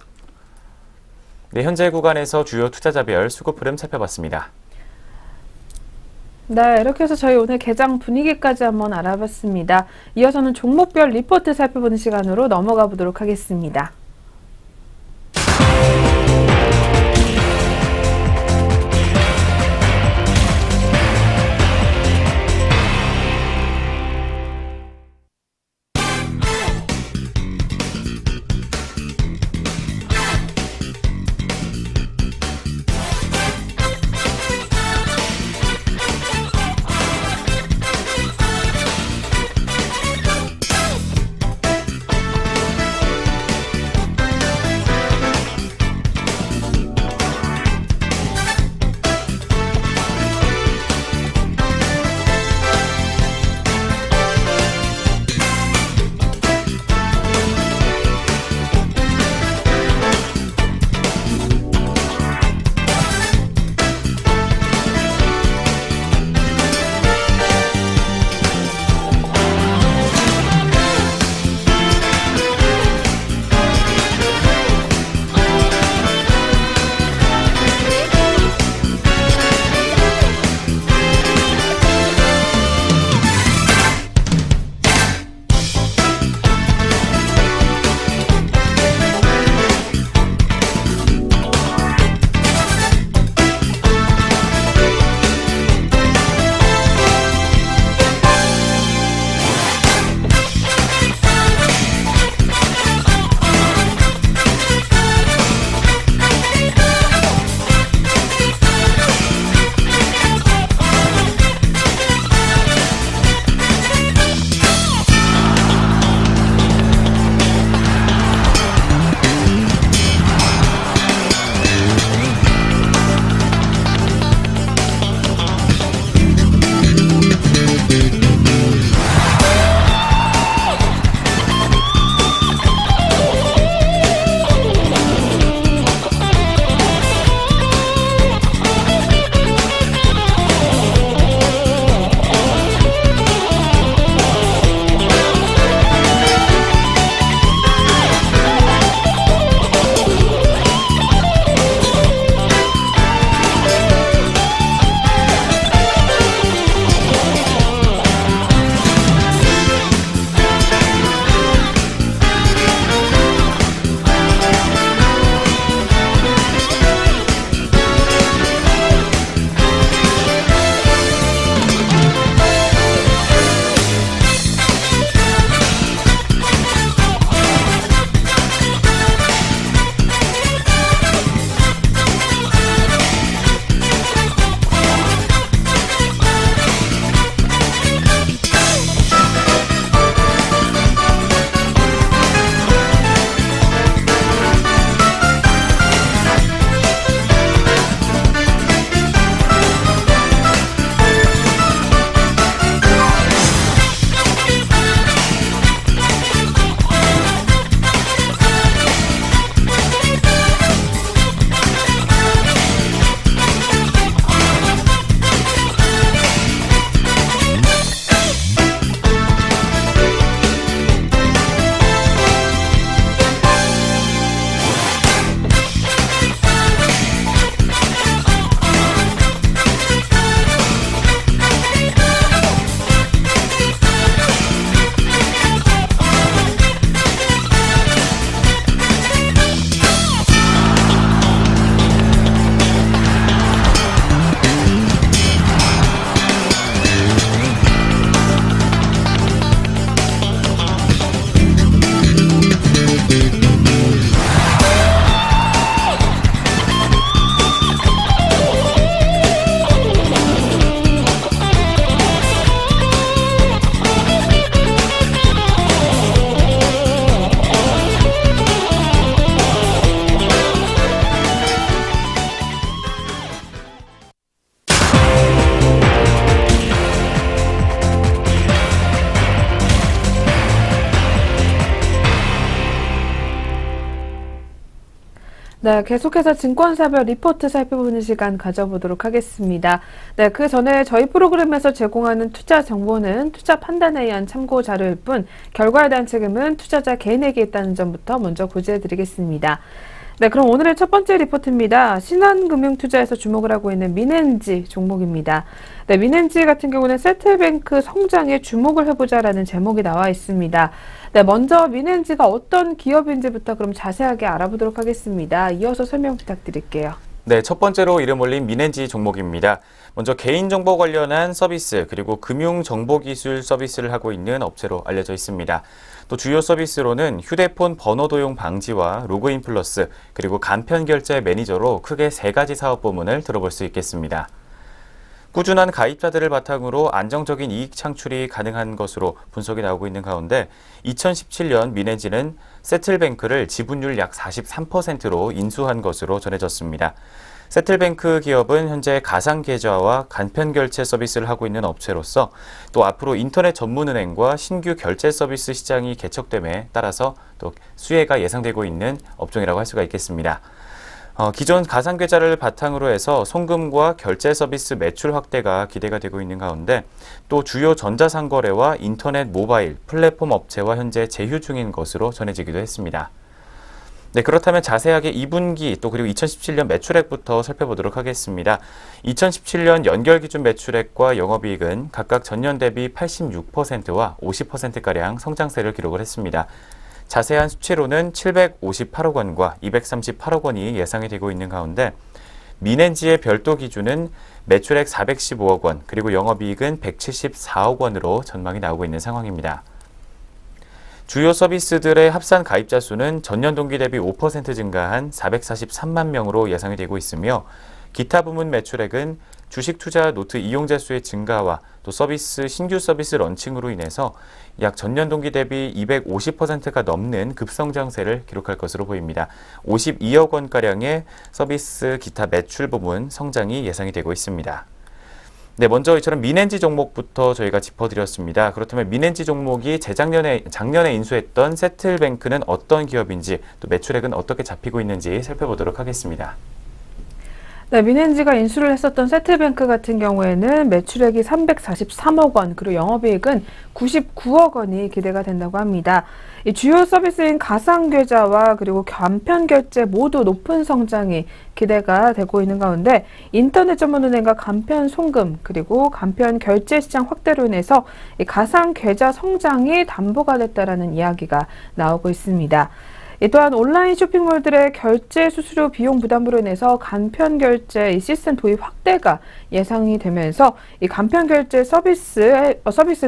Speaker 3: 네, 현재 구간에서 주요 투자자별 수급 흐름 살펴봤습니다.
Speaker 1: 네, 이렇게 해서 저희 오늘 개장 분위기까지 한번 알아봤습니다. 이어서는 종목별 리포트 살펴보는 시간으로 넘어가 보도록 하겠습니다. 네, 계속해서 증권사별 리포트 살펴보는 시간 가져보도록 하겠습니다. 네, 그 전에 저희 프로그램에서 제공하는 투자 정보는 투자 판단에 의한 참고 자료일 뿐 결과에 대한 책임은 투자자 개인에게 있다는 점부터 먼저 고지해드리겠습니다. 네, 그럼 오늘의 첫 번째 리포트입니다. 신한금융투자에서 주목을 하고 있는 민엔지 종목입니다. 네, 민엔지 같은 경우는 세틀뱅크 성장에 주목을 해보자라는 제목이 나와 있습니다. 네, 먼저 민엔지가 어떤 기업인지부터 그럼 자세하게 알아보도록 하겠습니다. 이어서 설명 부탁드릴게요.
Speaker 3: 네, 첫 번째로 이름 올린 민엔지 종목입니다. 먼저 개인정보 관련한 서비스 그리고 금융정보기술 서비스를 하고 있는 업체로 알려져 있습니다. 또 주요 서비스로는 휴대폰 번호 도용 방지와 로그인 플러스 그리고 간편결제 매니저로 크게 3가지 사업 부문을 들어볼 수 있겠습니다. 꾸준한 가입자들을 바탕으로 안정적인 이익 창출이 가능한 것으로 분석이 나오고 있는 가운데 2017년 민엔지는 세틀뱅크를 지분율 약 43%로 인수한 것으로 전해졌습니다. 세틀뱅크 기업은 현재 가상계좌와 간편결제 서비스를 하고 있는 업체로서 또 앞으로 인터넷 전문은행과 신규 결제 서비스 시장이 개척됨에 따라서 또 수혜가 예상되고 있는 업종이라고 할 수가 있겠습니다. 기존 가상계좌를 바탕으로 해서 송금과 결제 서비스 매출 확대가 기대가 되고 있는 가운데 또 주요 전자상거래와 인터넷 모바일 플랫폼 업체와 현재 제휴 중인 것으로 전해지기도 했습니다. 네, 그렇다면 자세하게 2분기 또 그리고 2017년 매출액부터 살펴보도록 하겠습니다. 2017년 연결 기준 매출액과 영업이익은 각각 전년 대비 86%와 50%가량 성장세를 기록을 했습니다. 자세한 수치로는 758억 원과 238억 원이 예상이 되고 있는 가운데 민엔지의 별도 기준은 매출액 415억 원 그리고 영업이익은 174억 원으로 전망이 나오고 있는 상황입니다. 주요 서비스들의 합산 가입자 수는 전년 동기 대비 5% 증가한 443만 명으로 예상이 되고 있으며 기타 부문 매출액은 주식 투자 노트 이용자 수의 증가와 또 신규 서비스 런칭으로 인해서 약 전년 동기 대비 250%가 넘는 급성장세를 기록할 것으로 보입니다. 52억 원가량의 서비스 기타 매출 부문 성장이 예상이 되고 있습니다. 네, 먼저 이처럼 민엔지 종목부터 저희가 짚어드렸습니다. 그렇다면 민엔지 종목이 작년에 인수했던 세틀뱅크는 어떤 기업인지 또 매출액은 어떻게 잡히고 있는지 살펴보도록 하겠습니다.
Speaker 1: 네, 민엔지가 인수를 했었던 세틀뱅크 같은 경우에는 매출액이 343억 원, 그리고 영업이익은 99억 원이 기대가 된다고 합니다. 이 주요 서비스인 가상계좌와 그리고 간편결제 모두 높은 성장이 기대가 되고 있는 가운데 인터넷 전문은행과 간편 송금 그리고 간편 결제 시장 확대로 인해서 이 가상계좌 성장이 담보가 됐다라는 이야기가 나오고 있습니다. 또한 온라인 쇼핑몰들의 결제 수수료 비용 부담으로 인해서 간편 결제 시스템 도입 확대가 예상이 되면서 이 간편 결제 서비스의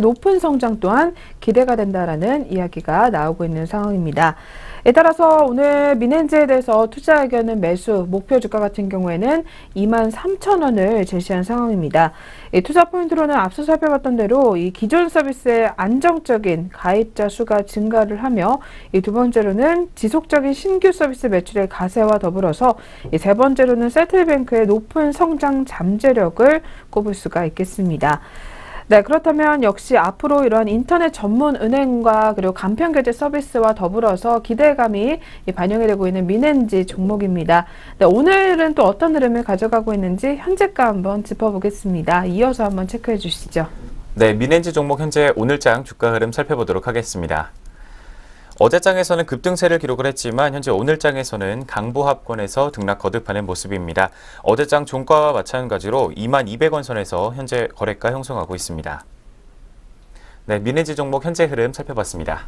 Speaker 1: 높은 성장 또한 기대가 된다라는 이야기가 나오고 있는 상황입니다. 따라서 오늘 민엔지에 대해서 투자 의견은 매수, 목표 주가 같은 경우에는 23,000원을 제시한 상황입니다. 투자 포인트로는 앞서 살펴봤던 대로 이 기존 서비스의 안정적인 가입자 수가 증가를 하며 이 두 번째로는 지속적인 신규 서비스 매출의 가세와 더불어서 이 세 번째로는 세틀뱅크의 높은 성장 잠재력을 꼽을 수가 있겠습니다. 네, 그렇다면 역시 앞으로 이런 인터넷 전문 은행과 그리고 간편결제 서비스와 더불어서 기대감이 반영이 되고 있는 민엔지 종목입니다. 네, 오늘은 또 어떤 흐름을 가져가고 있는지 현재가 한번 짚어보겠습니다. 이어서 한번 체크해 주시죠.
Speaker 3: 네, 민엔지 종목 현재 오늘장 주가 흐름 살펴보도록 하겠습니다. 어제장에서는 급등세를 기록을 했지만 현재 오늘장에서는 강보합권에서 등락 거듭하는 모습입니다. 어제장 종가와 마찬가지로 22,200원 선에서 현재 거래가 형성하고 있습니다. 네, 민엔지 종목 현재 흐름 살펴봤습니다.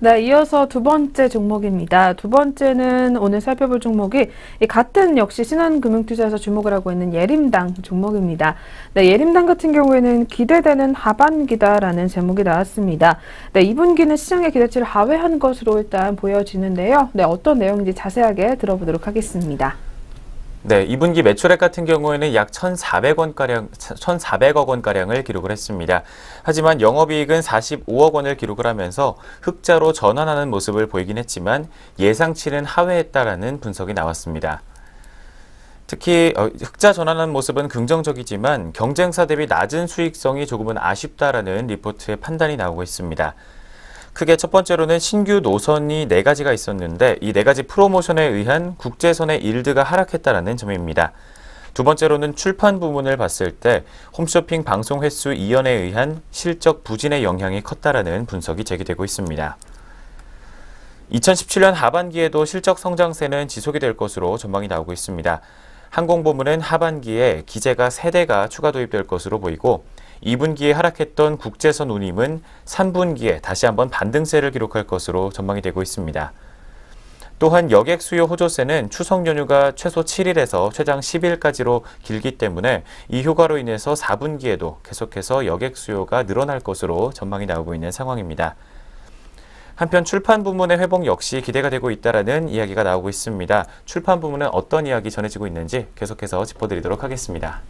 Speaker 1: 네, 이어서 두 번째 종목입니다. 두 번째는 오늘 살펴볼 종목이 같은 역시 신한금융투자에서 주목을 하고 있는 예림당 종목입니다. 네, 예림당 같은 경우에는 기대되는 하반기다라는 제목이 나왔습니다. 네, 2분기는 시장의 기대치를 하회한 것으로 일단 보여지는데요. 네, 어떤 내용인지 자세하게 들어보도록 하겠습니다.
Speaker 3: 네, 2분기 매출액 같은 경우에는 약 1,400억 원가량을 기록을 했습니다. 하지만 영업이익은 45억 원을 기록을 하면서 흑자로 전환하는 모습을 보이긴 했지만 예상치는 하회했다라는 분석이 나왔습니다. 특히 흑자 전환하는 모습은 긍정적이지만 경쟁사 대비 낮은 수익성이 조금은 아쉽다라는 리포트의 판단이 나오고 있습니다. 크게 첫 번째로는 신규 노선이 4가지가 있었는데 이 4가지 프로모션에 의한 국제선의 일드가 하락했다는 점입니다. 두 번째로는 출판 부문을 봤을 때 홈쇼핑 방송 횟수 이연에 의한 실적 부진의 영향이 컸다라는 분석이 제기되고 있습니다. 2017년 하반기에도 실적 성장세는 지속이 될 것으로 전망이 나오고 있습니다. 항공부문은 하반기에 기재가 3대가 추가 도입될 것으로 보이고 2분기에 하락했던 국제선 운임은 3분기에 다시 한번 반등세를 기록할 것으로 전망이 되고 있습니다. 또한 여객 수요 호조세는 추석 연휴가 최소 7일에서 최장 10일까지로 길기 때문에 이 효과로 인해서 4분기에도 계속해서 여객 수요가 늘어날 것으로 전망이 나오고 있는 상황입니다. 한편 출판 부문의 회복 역시 기대가 되고 있다는 이야기가 나오고 있습니다. 출판 부문은 어떤 이야기 전해지고 있는지 계속해서 짚어드리도록 하겠습니다.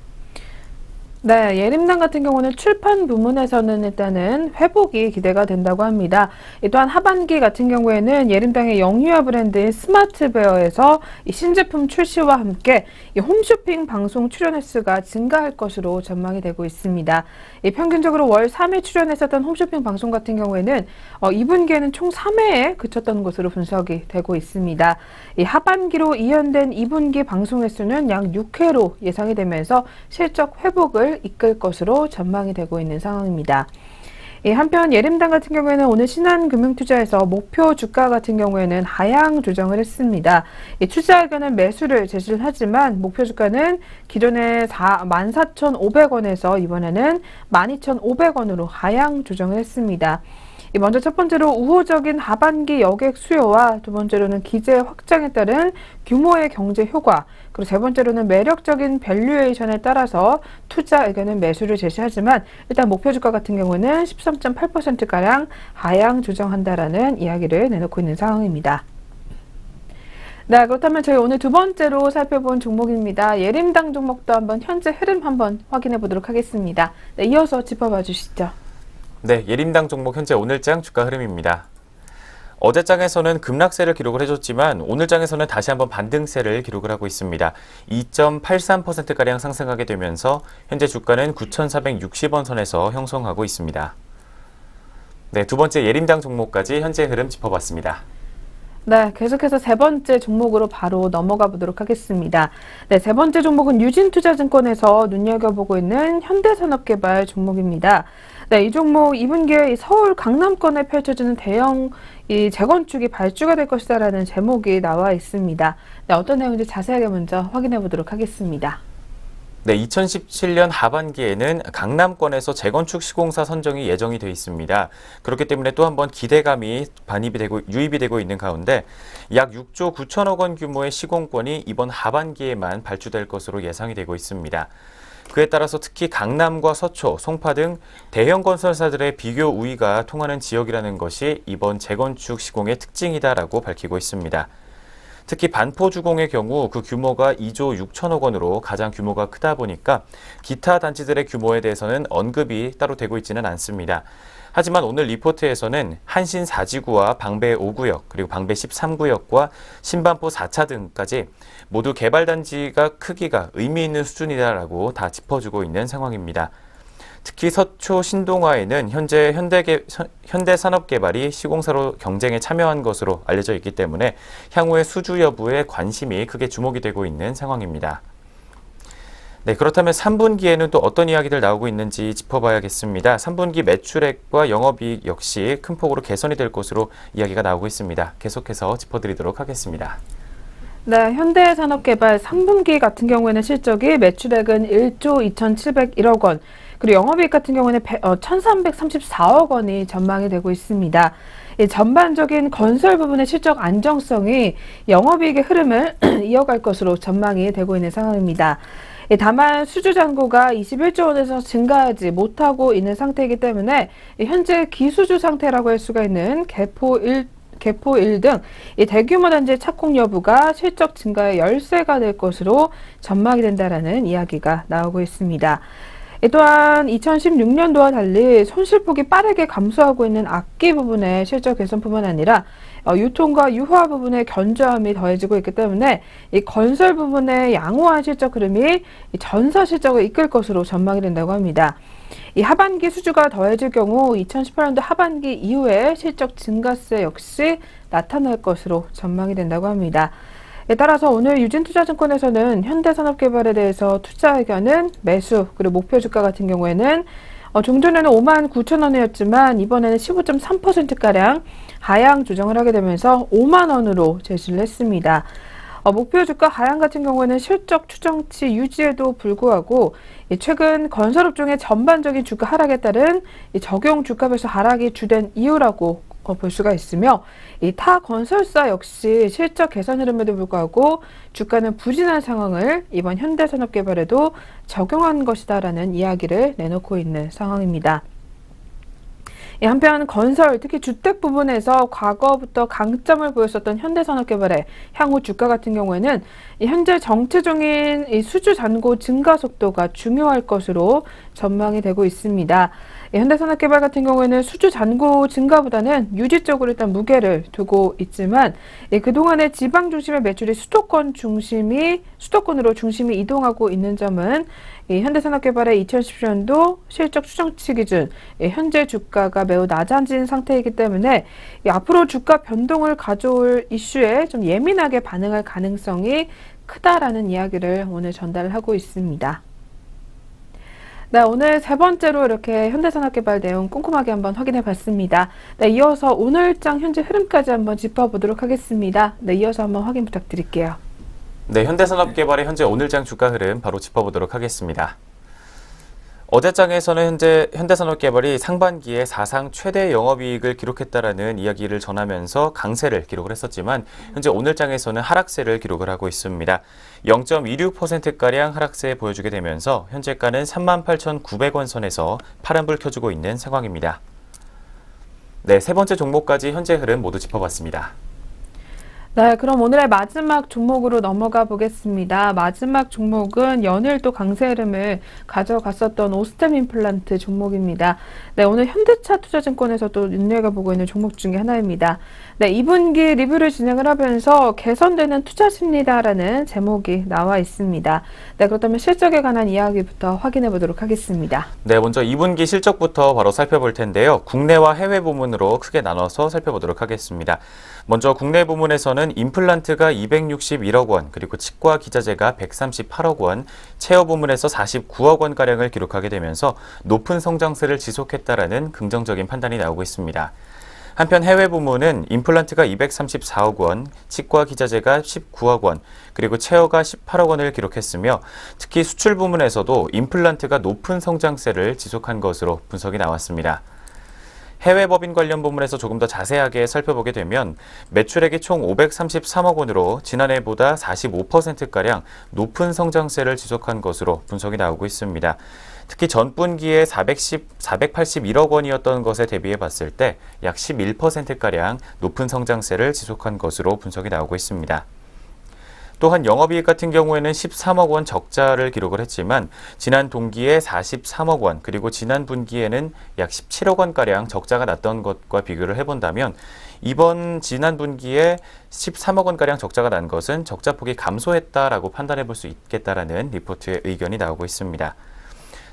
Speaker 1: 네, 예림당 같은 경우는 출판 부문에서는 일단은 회복이 기대가 된다고 합니다. 또한 하반기 같은 경우에는 예림당의 영유아 브랜드인 스마트베어에서 이 신제품 출시와 함께 이 홈쇼핑 방송 출연 횟수가 증가할 것으로 전망이 되고 있습니다. 평균적으로 월 3회 출연했었던 홈쇼핑 방송 같은 경우에는 2분기에는 총 3회에 그쳤던 것으로 분석이 되고 있습니다. 이 하반기로 이연된 2분기 방송 횟수는 약 6회로 예상이 되면서 실적 회복을 이끌 것으로 전망이 되고 있는 상황입니다. 한편 예림당 같은 경우에는 오늘 신한금융투자에서 목표 주가 같은 경우에는 하향 조정을 했습니다. 투자 의견은 매수를 제시를 하지만 목표 주가는 기존에 14,500원에서 이번에는 12,500원으로 하향 조정을 했습니다. 먼저 첫 번째로 우호적인 하반기 여객 수요와 두 번째로는 기재 확장에 따른 규모의 경제 효과, 그리고 세 번째로는 매력적인 밸류에이션에 따라서 투자 의견은 매수를 제시하지만 일단 목표 주가 같은 경우는 13.8%가량 하향 조정한다라는 이야기를 내놓고 있는 상황입니다. 네, 그렇다면 저희 오늘 두 번째로 살펴본 종목입니다. 예림당 종목도 한번 현재 흐름 한번 확인해 보도록 하겠습니다. 네, 이어서 짚어봐 주시죠.
Speaker 3: 네, 예림당 종목 현재 오늘장 주가 흐름입니다. 어제장에서는 급락세를 기록을 해줬지만 오늘장에서는 다시 한번 반등세를 기록을 하고 있습니다. 2.83%가량 상승하게 되면서 현재 주가는 9,460원 선에서 형성하고 있습니다. 네, 두 번째 예림당 종목까지 현재 흐름 짚어봤습니다.
Speaker 1: 네, 계속해서 세 번째 종목으로 바로 넘어가 보도록 하겠습니다. 네, 세 번째 종목은 유진투자증권에서 눈여겨보고 있는 현대산업개발 종목입니다. 네, 이 종목 2분기에 서울 강남권에 펼쳐지는 대형 재건축이 발주가 될 것이다라는 제목이 나와 있습니다. 네, 어떤 내용인지 자세하게 먼저 확인해 보도록 하겠습니다.
Speaker 3: 네, 2017년 하반기에는 강남권에서 재건축 시공사 선정이 예정이 되어 있습니다. 그렇기 때문에 또 한 번 기대감이 유입이 되고 있는 가운데 약 6조 9천억 원 규모의 시공권이 이번 하반기에만 발주될 것으로 예상이 되고 있습니다. 그에 따라서 특히 강남과 서초, 송파 등 대형 건설사들의 비교 우위가 통하는 지역이라는 것이 이번 재건축 시공의 특징이다라고 밝히고 있습니다. 특히 반포주공의 경우 그 규모가 2조 6천억 원으로 가장 규모가 크다 보니까 기타 단지들의 규모에 대해서는 언급이 따로 되고 있지는 않습니다. 하지만 오늘 리포트에서는 한신 4지구와 방배 5구역, 그리고 방배 13구역과 신반포 4차 등까지 모두 개발단지가 크기가 의미 있는 수준이다라고 다 짚어주고 있는 상황입니다. 특히 서초 신동화에는 현재 현대산업개발이 시공사로 경쟁에 참여한 것으로 알려져 있기 때문에 향후의 수주 여부에 관심이 크게 주목이 되고 있는 상황입니다. 네, 그렇다면 3분기에는 또 어떤 이야기들 나오고 있는지 짚어봐야겠습니다. 3분기 매출액과 영업이익 역시 큰 폭으로 개선이 될 것으로 이야기가 나오고 있습니다. 계속해서 짚어드리도록 하겠습니다.
Speaker 1: 네, 현대산업개발 3분기 같은 경우에는 실적이 매출액은 1조 2,701억 원, 그리고 영업이익 같은 경우는 1,334억 원이 전망이 되고 있습니다. 이 전반적인 건설 부분의 실적 안정성이 영업이익의 흐름을 이어갈 것으로 전망이 되고 있는 상황입니다. 다만 수주 잔고가 21조 원에서 증가하지 못하고 있는 상태이기 때문에 현재 기수주 상태라고 할 수가 있는 개포 1 등 대규모 단지의 착공 여부가 실적 증가의 열쇠가 될 것으로 전망이 된다라는 이야기가 나오고 있습니다. 또한 2016년도와 달리 손실폭이 빠르게 감소하고 있는 악기 부분의 실적 개선뿐만 아니라 유통과 유화 부분의 견조함이 더해지고 있기 때문에 이 건설 부분의 양호한 실적 흐름이 전사 실적을 이끌 것으로 전망이 된다고 합니다. 이 하반기 수주가 더해질 경우 2018년도 하반기 이후에 실적 증가세 역시 나타날 것으로 전망이 된다고 합니다. 따라서 오늘 유진투자증권에서는 현대산업개발에 대해서 투자 의견은 매수, 그리고 목표 주가 같은 경우에는 종전에는 59,000원이었지만 이번에는 15.3%가량 하향 조정을 하게 되면서 5만 원으로 제시를 했습니다. 목표 주가 하향 같은 경우에는 실적 추정치 유지에도 불구하고 최근 건설업종의 전반적인 주가 하락에 따른 적용 주가별수 하락이 주된 이유라고 볼 수가 있으며 이 타 건설사 역시 실적 개선 흐름에도 불구하고 주가는 부진한 상황을 이번 현대산업개발에도 적용한 것이다라는 이야기를 내놓고 있는 상황입니다. 한편 건설, 특히 주택 부분에서 과거부터 강점을 보였었던 현대산업개발의 향후 주가 같은 경우에는 현재 정체 중인 이 수주 잔고 증가 속도가 중요할 것으로 전망이 되고 있습니다. 현대산업개발 같은 경우에는 수주 잔고 증가보다는 유지 쪽으로 일단 무게를 두고 있지만 그동안의 지방 중심의 매출이 수도권으로 중심이 이동하고 있는 점은 현대산업개발의 2017년도 실적 추정치 기준 현재 주가가 매우 낮아진 상태이기 때문에 앞으로 주가 변동을 가져올 이슈에 좀 예민하게 반응할 가능성이 크다라는 이야기를 오늘 전달하고 있습니다. 네, 오늘 세 번째로 이렇게 현대산업개발 내용 꼼꼼하게 한번 확인해 봤습니다. 네, 이어서 오늘장 현재 흐름까지 한번 짚어보도록 하겠습니다. 네, 이어서 한번 확인 부탁드릴게요.
Speaker 3: 네, 현대산업개발의 현재 오늘장 주가 흐름 바로 짚어보도록 하겠습니다. 어제장에서는 현대산업개발이 상반기에 사상 최대 영업이익을 기록했다라는 이야기를 전하면서 강세를 기록을 했었지만 현재 오늘장에서는 하락세를 기록을 하고 있습니다. 0.26%가량 하락세 보여주게 되면서 현재가는 38,900원 선에서 파란불 켜주고 있는 상황입니다. 네, 세 번째 종목까지 현재 흐름 모두 짚어봤습니다.
Speaker 1: 네, 그럼 오늘의 마지막 종목으로 넘어가 보겠습니다. 마지막 종목은 연일 또 강세 흐름을 가져갔었던 오스템 임플란트 종목입니다. 네, 오늘 현대차투자증권에서 또 눈여겨보고 있는 종목 중에 하나입니다. 네, 2분기 리뷰를 진행을 하면서 개선되는 투자 심리다라는 제목이 나와 있습니다. 네, 그렇다면 실적에 관한 이야기부터 확인해 보도록 하겠습니다.
Speaker 3: 네, 먼저 2분기 실적부터 바로 살펴볼 텐데요. 국내와 해외 부문으로 크게 나눠서 살펴보도록 하겠습니다. 먼저 국내 부문에서는 임플란트가 261억 원, 그리고 치과 기자재가 138억 원, 체어 부문에서 49억 원가량을 기록하게 되면서 높은 성장세를 지속했다라는 긍정적인 판단이 나오고 있습니다. 한편 해외 부문은 임플란트가 234억 원, 치과 기자재가 19억 원, 그리고 체어가 18억 원을 기록했으며 특히 수출 부문에서도 임플란트가 높은 성장세를 지속한 것으로 분석이 나왔습니다. 해외 법인 관련 부문에서 조금 더 자세하게 살펴보게 되면 매출액이 총 533억 원으로 지난해보다 45%가량 높은 성장세를 지속한 것으로 분석이 나오고 있습니다. 특히 전분기에 481억 원이었던 것에 대비해 봤을 때 약 11%가량 높은 성장세를 지속한 것으로 분석이 나오고 있습니다. 또한 영업이익 같은 경우에는 13억 원 적자를 기록을 했지만 지난 동기에 43억 원, 그리고 지난 분기에는 약 17억 원가량 적자가 났던 것과 비교를 해본다면 지난 분기에 13억 원가량 적자가 난 것은 적자폭이 감소했다라고 판단해 볼 수 있겠다라는 리포트의 의견이 나오고 있습니다.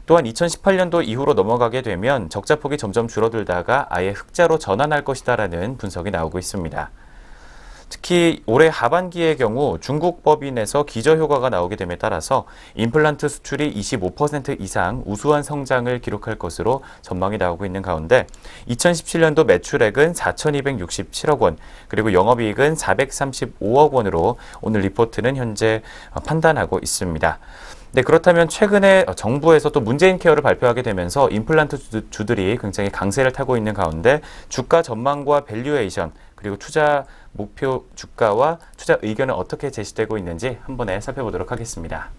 Speaker 3: 또한 2018년도 이후로 넘어가게 되면 적자폭이 점점 줄어들다가 아예 흑자로 전환할 것이다라는 분석이 나오고 있습니다. 특히 올해 하반기의 경우 중국 법인에서 기저효과가 나오게 됨에 따라서 임플란트 수출이 25% 이상 우수한 성장을 기록할 것으로 전망이 나오고 있는 가운데 2017년도 매출액은 4,267억 원, 그리고 영업이익은 435억 원으로 오늘 리포트는 현재 판단하고 있습니다. 네, 그렇다면 최근에 정부에서 또 문재인 케어를 발표하게 되면서 임플란트 주들이 굉장히 강세를 타고 있는 가운데 주가 전망과 밸류에이션, 그리고 투자 목표 주가와 투자 의견은 어떻게 제시되고 있는지 한 번에 살펴보도록 하겠습니다.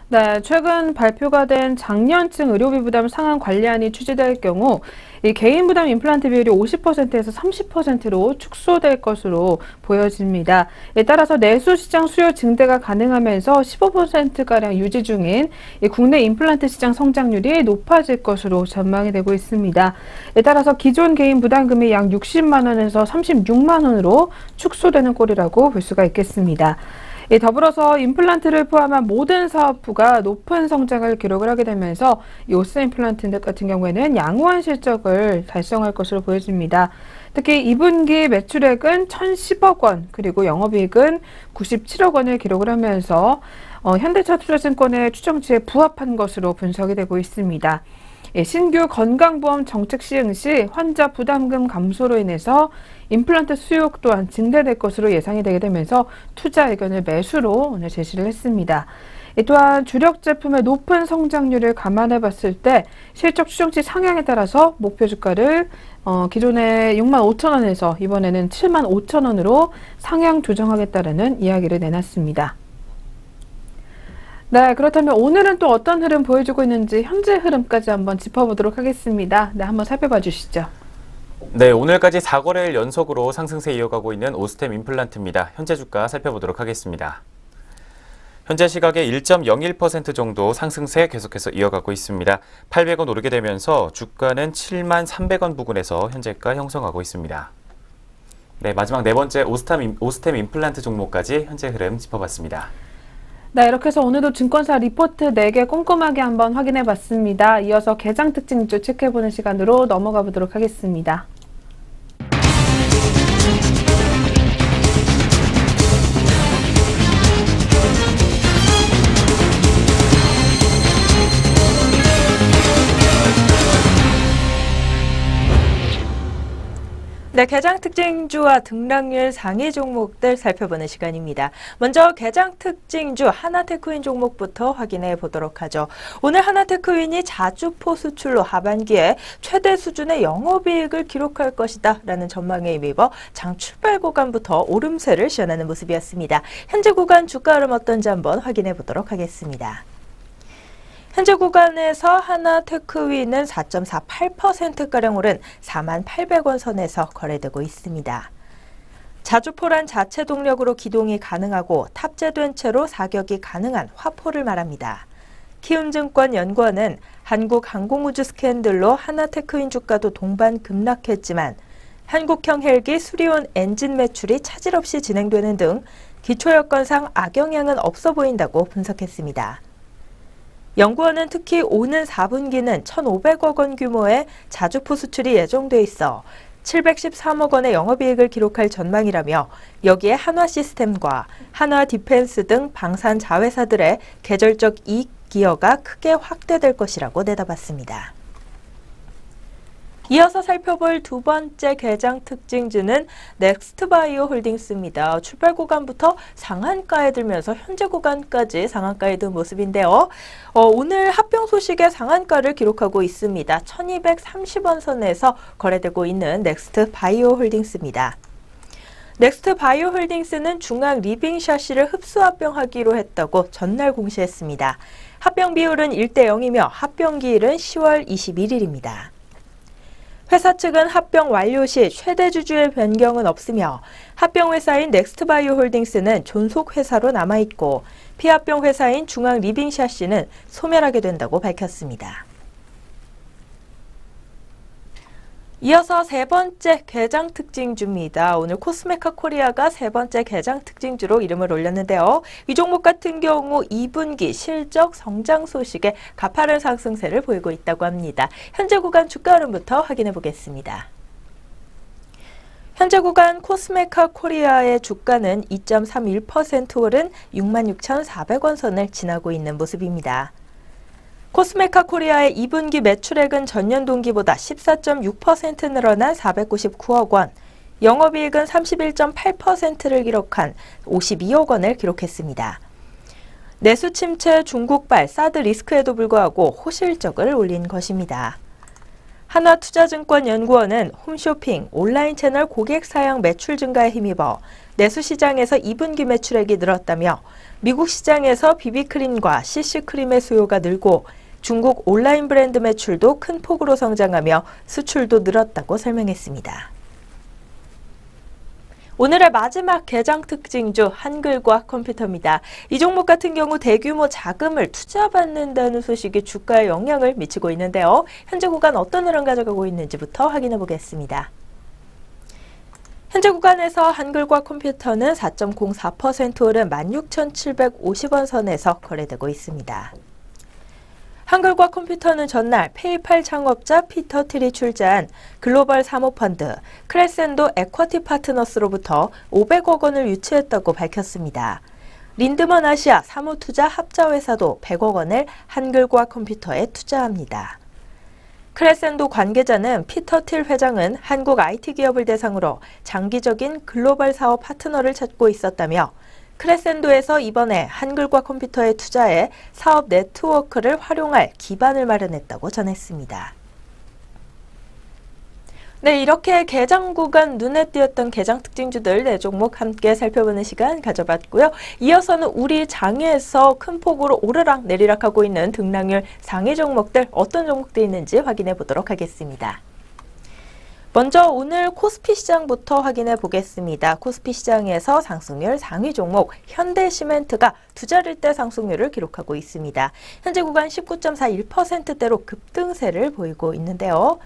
Speaker 1: 네, 최근 발표가 된 장년층 의료비 부담 상한 관리안이 취지될 경우 이 개인 부담 임플란트 비율이 50%에서 30%로 축소될 것으로 보여집니다. 이에 따라서 내수 시장 수요 증대가 가능하면서 15%가량 유지 중인 이 국내 임플란트 시장 성장률이 높아질 것으로 전망이 되고 있습니다. 이에 따라서 기존 개인 부담금이 약 60만 원에서 36만 원으로 축소되는 꼴이라고 볼 수가 있겠습니다. 더불어서 임플란트를 포함한 모든 사업부가 높은 성장을 기록을 하게 되면서 이 오스템 임플란트 같은 경우에는 양호한 실적을 달성할 것으로 보여집니다. 특히 2분기 매출액은 1,010억 원, 그리고 영업이익은 97억 원을 기록을 하면서 현대차투자증권의 추정치에 부합한 것으로 분석이 되고 있습니다. 신규 건강보험 정책 시행 시 환자 부담금 감소로 인해서 임플란트 수요 또한 증대될 것으로 예상이 되게 되면서 투자 의견을 매수로 오늘 제시를 했습니다. 또한 주력 제품의 높은 성장률을 감안해 봤을 때 실적 추정치 상향에 따라서 목표 주가를 기존의 65,000원에서 이번에는 75,000원으로 상향 조정하겠다는 이야기를 내놨습니다. 네, 그렇다면 오늘은 또 어떤 흐름 보여주고 있는지 현재 흐름까지 한번 짚어보도록 하겠습니다. 네, 한번 살펴봐 주시죠.
Speaker 3: 네, 오늘까지 4거래일 연속으로 상승세 이어가고 있는 오스템 임플란트입니다. 현재 주가 살펴보도록 하겠습니다. 현재 시각에 1.01% 정도 상승세 계속해서 이어가고 있습니다. 800원 오르게 되면서 주가는 73,300원 부근에서 현재가 형성하고 있습니다. 네, 마지막 네 번째 오스템 임플란트 종목까지 현재 흐름 짚어봤습니다.
Speaker 1: 네, 이렇게 해서 오늘도 증권사 리포트 4개 꼼꼼하게 한번 확인해 봤습니다. 이어서 개장 특징주 체크해보는 시간으로 넘어가 보도록 하겠습니다.
Speaker 2: 네, 개장 특징주와 등락률 상위 종목들 살펴보는 시간입니다. 먼저 개장 특징주 하나테크윈 종목부터 확인해 보도록 하죠. 오늘 하나테크윈이 자주포 수출로 하반기에 최대 수준의 영업이익을 기록할 것이다 라는 전망에 힘입어 장 출발 구간부터 오름세를 시현하는 모습이었습니다. 현재 구간 주가 흐름 어떤지 한번 확인해 보도록 하겠습니다. 현재 구간에서 하나테크윈은 4.48%가량 오른 48,000원 선에서 거래되고 있습니다. 자주포란 자체 동력으로 기동이 가능하고 탑재된 채로 사격이 가능한 화포를 말합니다. 키움증권 연구원은 한국항공우주 스캔들로 하나테크윈 주가도 동반 급락했지만 한국형 헬기 수리온 엔진 매출이 차질 없이 진행되는 등 기초여건상 악영향은 없어 보인다고 분석했습니다. 연구원은 특히 오는 4분기는 1,500억 원 규모의 자주포 수출이 예정돼 있어 713억 원의 영업이익을 기록할 전망이라며 여기에 한화시스템과 한화디펜스 등 방산 자회사들의 계절적 이익 기여가 크게 확대될 것이라고 내다봤습니다. 이어서 살펴볼 두 번째 개장 특징주는 넥스트바이오 홀딩스입니다. 출발 구간부터 상한가에 들면서 현재 구간까지 상한가에 든 모습인데요. 오늘 합병 소식에 상한가를 기록하고 있습니다. 1,230원 선에서 거래되고 있는 넥스트바이오 홀딩스입니다. 넥스트바이오 홀딩스는 중앙 리빙 샤시를 흡수 합병하기로 했다고 전날 공시했습니다. 합병 비율은 1:0이며 합병 기일은 10월 21일입니다. 회사 측은 합병 완료 시 최대 주주의 변경은 없으며 합병 회사인 넥스트바이오 홀딩스는 존속 회사로 남아있고 피합병 회사인 중앙 리빙샤시는 소멸하게 된다고 밝혔습니다. 이어서 세 번째 개장 특징주입니다. 오늘 코스메카 코리아가 세 번째 개장 특징주로 이름을 올렸는데요. 이 종목 같은 경우 2분기 실적 성장 소식에 가파른 상승세를 보이고 있다고 합니다. 현재 구간 주가 흐름부터 확인해 보겠습니다. 현재 구간 코스메카 코리아의 주가는 2.31% 오른 66,400원 선을 지나고 있는 모습입니다. 코스메카 코리아의 2분기 매출액은 전년 동기보다 14.6% 늘어난 499억 원, 영업이익은 31.8%를 기록한 52억 원을 기록했습니다. 내수 침체 중국발 사드 리스크에도 불구하고 호실적을 올린 것입니다. 한화투자증권연구원은 홈쇼핑, 온라인 채널 고객 사양 매출 증가에 힘입어 내수 시장에서 2분기 매출액이 늘었다며 미국 시장에서 비비크림과 CC크림의 수요가 늘고 중국 온라인 브랜드 매출도 큰 폭으로 성장하며 수출도 늘었다고 설명했습니다. 오늘의 마지막 개장 특징주 한글과학 컴퓨터입니다. 이 종목 같은 경우 대규모 자금을 투자받는다는 소식이 주가에 영향을 미치고 있는데요. 현재 구간 어떤 흐름 가져가고 있는지부터 확인해 보겠습니다. 현재 구간에서 한글과 컴퓨터는 4.04% 오른 16,750원 선에서 거래되고 있습니다. 한글과 컴퓨터는 전날 페이팔 창업자 피터 틸이 출자한 글로벌 사모펀드 크레센도 에쿼티 파트너스로부터 500억 원을 유치했다고 밝혔습니다. 린드먼 아시아 사모투자 합자회사도 100억 원을 한글과 컴퓨터에 투자합니다. 크레센도 관계자는 피터 틸 회장은 한국 IT 기업을 대상으로 장기적인 글로벌 사업 파트너를 찾고 있었다며 크레센도에서 이번에 한글과 컴퓨터에 투자해 사업 네트워크를 활용할 기반을 마련했다고 전했습니다. 네, 이렇게 개장 구간 눈에 띄었던 개장 특징주들 4종목 함께 살펴보는 시간 가져봤고요. 이어서는 우리 장에서 큰 폭으로 오르락 내리락하고 있는 등락률 상위 종목들 어떤 종목들이 있는지 확인해 보도록 하겠습니다. 먼저 오늘 코스피 시장부터 확인해 보겠습니다. 코스피 시장에서 상승률 상위 종목 현대시멘트가 두 자릿대 상승률을 기록하고 있습니다. 현재 구간 19.41%대로 급등세를 보이고 있는데요.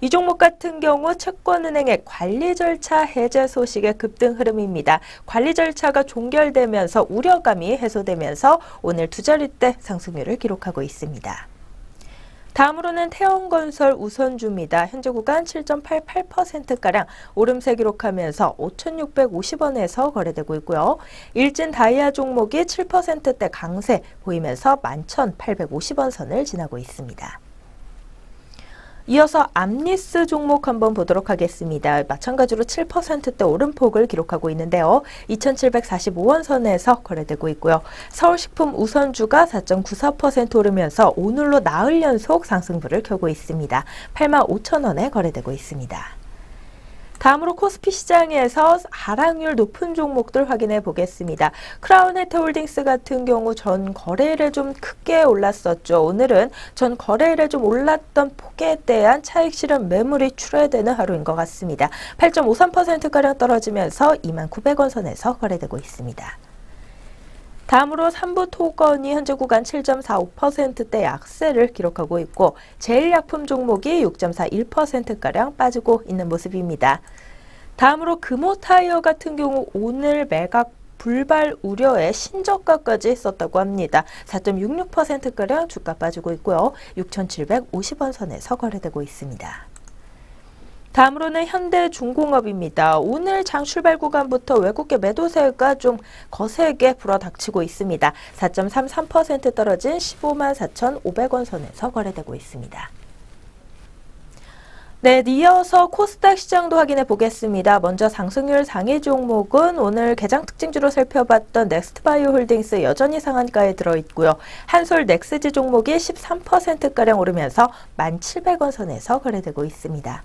Speaker 2: 이 종목 같은 경우 채권은행의 관리 절차 해제 소식의 급등 흐름입니다. 관리 절차가 종결되면서 우려감이 해소되면서 오늘 두 자릿대 상승률을 기록하고 있습니다. 다음으로는 태원건설 우선주입니다. 현재 구간 7.88%가량 오름세 기록하면서 5,650원에서 거래되고 있고요. 일진 다이아 종목이 7%대 강세 보이면서 11,850원 선을 지나고 있습니다. 이어서 암리스 종목 한번 보도록 하겠습니다. 마찬가지로 7%대 오름폭을 기록하고 있는데요. 2,745원 선에서 거래되고 있고요. 서울식품 우선주가 4.94% 오르면서 오늘로 나흘 연속 상승부를 켜고 있습니다. 85,000원에 거래되고 있습니다. 다음으로 코스피 시장에서 하락률 높은 종목들 확인해 보겠습니다. 크라운해태홀딩스 같은 경우 전 거래일에 좀 크게 올랐었죠. 오늘은 전 거래일에 좀 올랐던 폭에 대한 차익 실현 매물이 출회되는 하루인 것 같습니다. 8.53%가량 떨어지면서 29,000원 선에서 거래되고 있습니다. 다음으로 삼부토건이 현재 구간 7.45%대 약세를 기록하고 있고 제일약품 종목이 6.41%가량 빠지고 있는 모습입니다. 다음으로 금호타이어 같은 경우 오늘 매각 불발 우려에 신저가까지 썼다고 합니다. 4.66%가량 주가 빠지고 있고요. 6,750원 선에서 거래되고 있습니다. 다음으로는 현대중공업입니다. 오늘 장 출발 구간부터 외국계 매도세가 좀 거세게 불어닥치고 있습니다. 4.33% 떨어진 154,500원 선에서 거래되고 있습니다. 네, 이어서 코스닥 시장도 확인해 보겠습니다. 먼저 상승률 상위 종목은 오늘 개장 특징주로 살펴봤던 넥스트바이오홀딩스 여전히 상한가에 들어있고요. 한솔 넥스지 종목이 13%가량 오르면서 1,700원 선에서 거래되고 있습니다.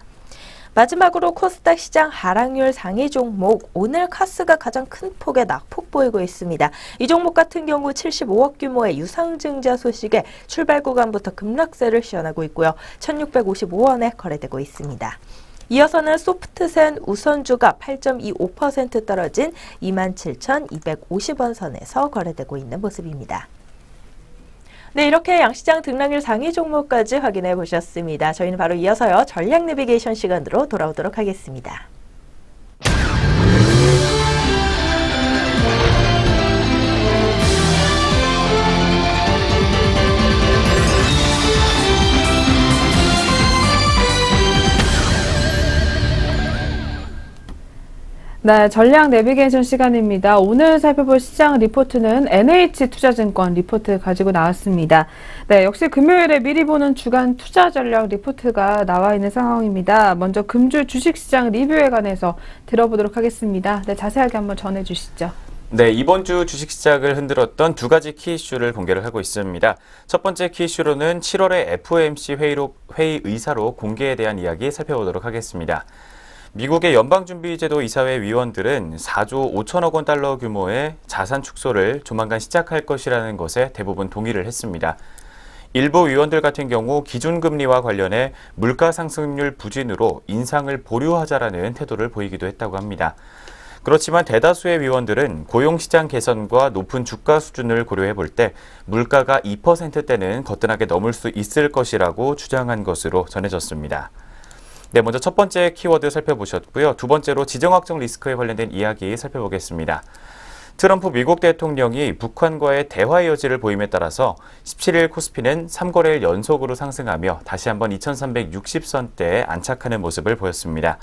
Speaker 2: 마지막으로 코스닥 시장 하락률 상위 종목 오늘 카스가 가장 큰 폭의 낙폭 보이고 있습니다. 이 종목 같은 경우 75억 규모의 유상증자 소식에 출발 구간부터 급락세를 시현하고 있고요. 1,655원에 거래되고 있습니다. 이어서는 소프트센 우선주가 8.25% 떨어진 27,250원 선에서 거래되고 있는 모습입니다. 네, 이렇게 양시장 등락률 상위 종목까지 확인해 보셨습니다. 저희는 바로 이어서요 전략 내비게이션 시간으로 돌아오도록 하겠습니다.
Speaker 1: 네, 전략 내비게이션 시간입니다. 오늘 살펴볼 시장 리포트는 NH투자증권 리포트 가지고 나왔습니다. 네, 역시 금요일에 미리 보는 주간 투자 전략 리포트가 나와 있는 상황입니다. 먼저 금주 주식시장 리뷰에 관해서 들어보도록 하겠습니다. 네, 자세하게 한번 전해주시죠.
Speaker 3: 네, 이번 주 주식 시장을 흔들었던 두 가지 키 이슈를 공개를 하고 있습니다. 첫 번째 키 이슈로는 7월의 FOMC 회의 의사로 공개에 대한 이야기 살펴보도록 하겠습니다. 미국의 연방준비제도 이사회 위원들은 4조 5천억 원 달러 규모의 자산 축소를 조만간 시작할 것이라는 것에 대부분 동의를 했습니다. 일부 위원들 같은 경우 기준금리와 관련해 물가 상승률 부진으로 인상을 보류하자라는 태도를 보이기도 했다고 합니다. 그렇지만 대다수의 위원들은 고용시장 개선과 높은 주가 수준을 고려해 볼 때 물가가 2%대는 거뜬하게 넘을 수 있을 것이라고 주장한 것으로 전해졌습니다. 네, 먼저 첫 번째 키워드 살펴보셨고요. 두 번째로 지정학적 리스크에 관련된 이야기 살펴보겠습니다. 트럼프 미국 대통령이 북한과의 대화의 여지를 보임에 따라서 17일 코스피는 3거래일 연속으로 상승하며 다시 한번 2360선대에 안착하는 모습을 보였습니다.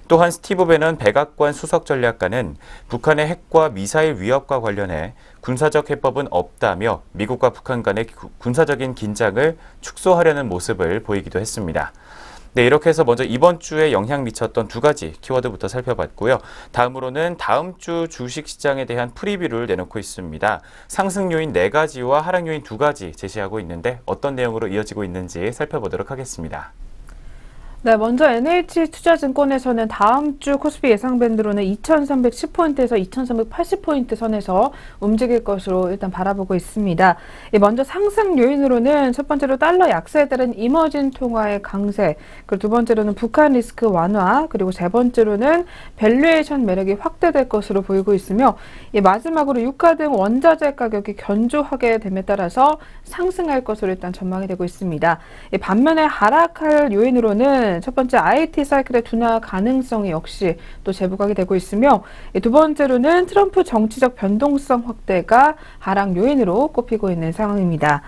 Speaker 3: 또한 스티브 배넌 백악관 수석전략가는 북한의 핵과 미사일 위협과 관련해 군사적 해법은 없다며 미국과 북한 간의 군사적인 긴장을 축소하려는 모습을 보이기도 했습니다. 네, 이렇게 해서 먼저 이번 주에 영향 미쳤던 두 가지 키워드부터 살펴봤고요. 다음으로는 다음 주 주식시장에 대한 프리뷰를 내놓고 있습니다. 상승 요인 4가지와 하락 요인 2가지 제시하고 있는데 어떤 내용으로 이어지고 있는지 살펴보도록 하겠습니다.
Speaker 1: 네, 먼저 NH투자증권에서는 다음 주 코스피 예상 밴드로는 2310포인트에서 2380포인트 선에서 움직일 것으로 일단 바라보고 있습니다. 먼저 상승 요인으로는 첫 번째로 달러 약세에 따른 이머징 통화의 강세, 그리고 두 번째로는 북한 리스크 완화, 그리고 세 번째로는 밸류에이션 매력이 확대될 것으로 보이고 있으며 마지막으로 유가 등 원자재 가격이 견조하게 됨에 따라서 상승할 것으로 일단 전망이 되고 있습니다. 반면에 하락할 요인으로는 첫 번째 IT 사이클의 둔화 가능성이 역시 또 재부각이 되고 있으며 두 번째로는 트럼프 정치적 변동성 확대가 하락 요인으로 꼽히고 있는 상황입니다.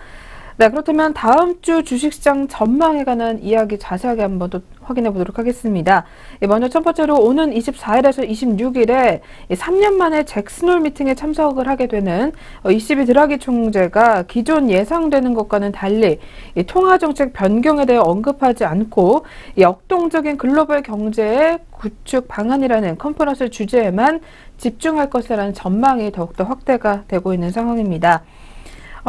Speaker 1: 네, 그렇다면 다음 주 주식시장 전망에 관한 이야기 자세하게 한번 또 확인해 보도록 하겠습니다. 먼저 첫 번째로 오는 24일에서 26일에 3년 만에 잭슨홀 미팅에 참석을 하게 되는 ECB 드라기 총재가 기존 예상되는 것과는 달리 통화정책 변경에 대해 언급하지 않고 역동적인 글로벌 경제의 구축 방안이라는 컨퍼런스 주제에만 집중할 것이라는 전망이 더욱더 확대가 되고 있는 상황입니다.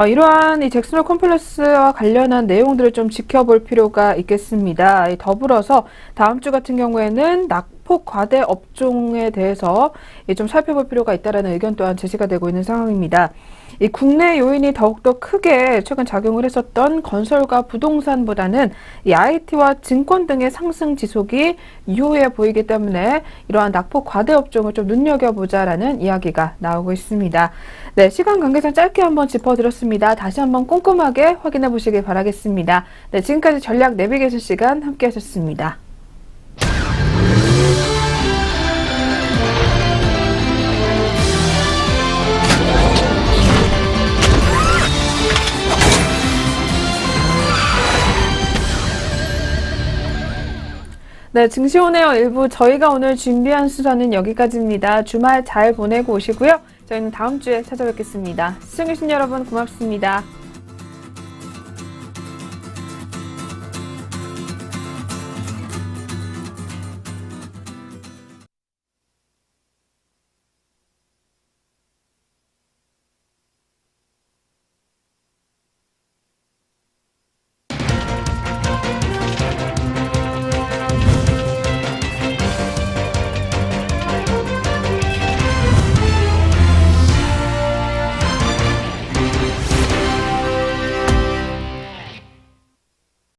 Speaker 1: 이러한 이 잭슨홀 컨퍼런스와 관련한 내용들을 좀 지켜볼 필요가 있겠습니다. 더불어서 다음 주 같은 경우에는 낙폭 과대 업종에 대해서 좀 살펴볼 필요가 있다는 의견 또한 제시가 되고 있는 상황입니다. 이 국내 요인이 더욱더 크게 최근 작용을 했었던 건설과 부동산보다는 이 IT와 증권 등의 상승 지속이 유효해 보이기 때문에 이러한 낙폭 과대 업종을 좀 눈여겨보자라는 이야기가 나오고 있습니다. 네, 시간 관계상 짧게 한번 짚어드렸습니다. 다시 한번 꼼꼼하게 확인해 보시길 바라겠습니다. 네, 지금까지 전략 내비게이션 시간 함께 하셨습니다. 네, 증시오네어 일부 저희가 오늘 준비한 순서는 여기까지입니다. 주말 잘 보내고 오시고요. 저희는 다음 주에 찾아뵙겠습니다. 시청해주신 여러분 고맙습니다.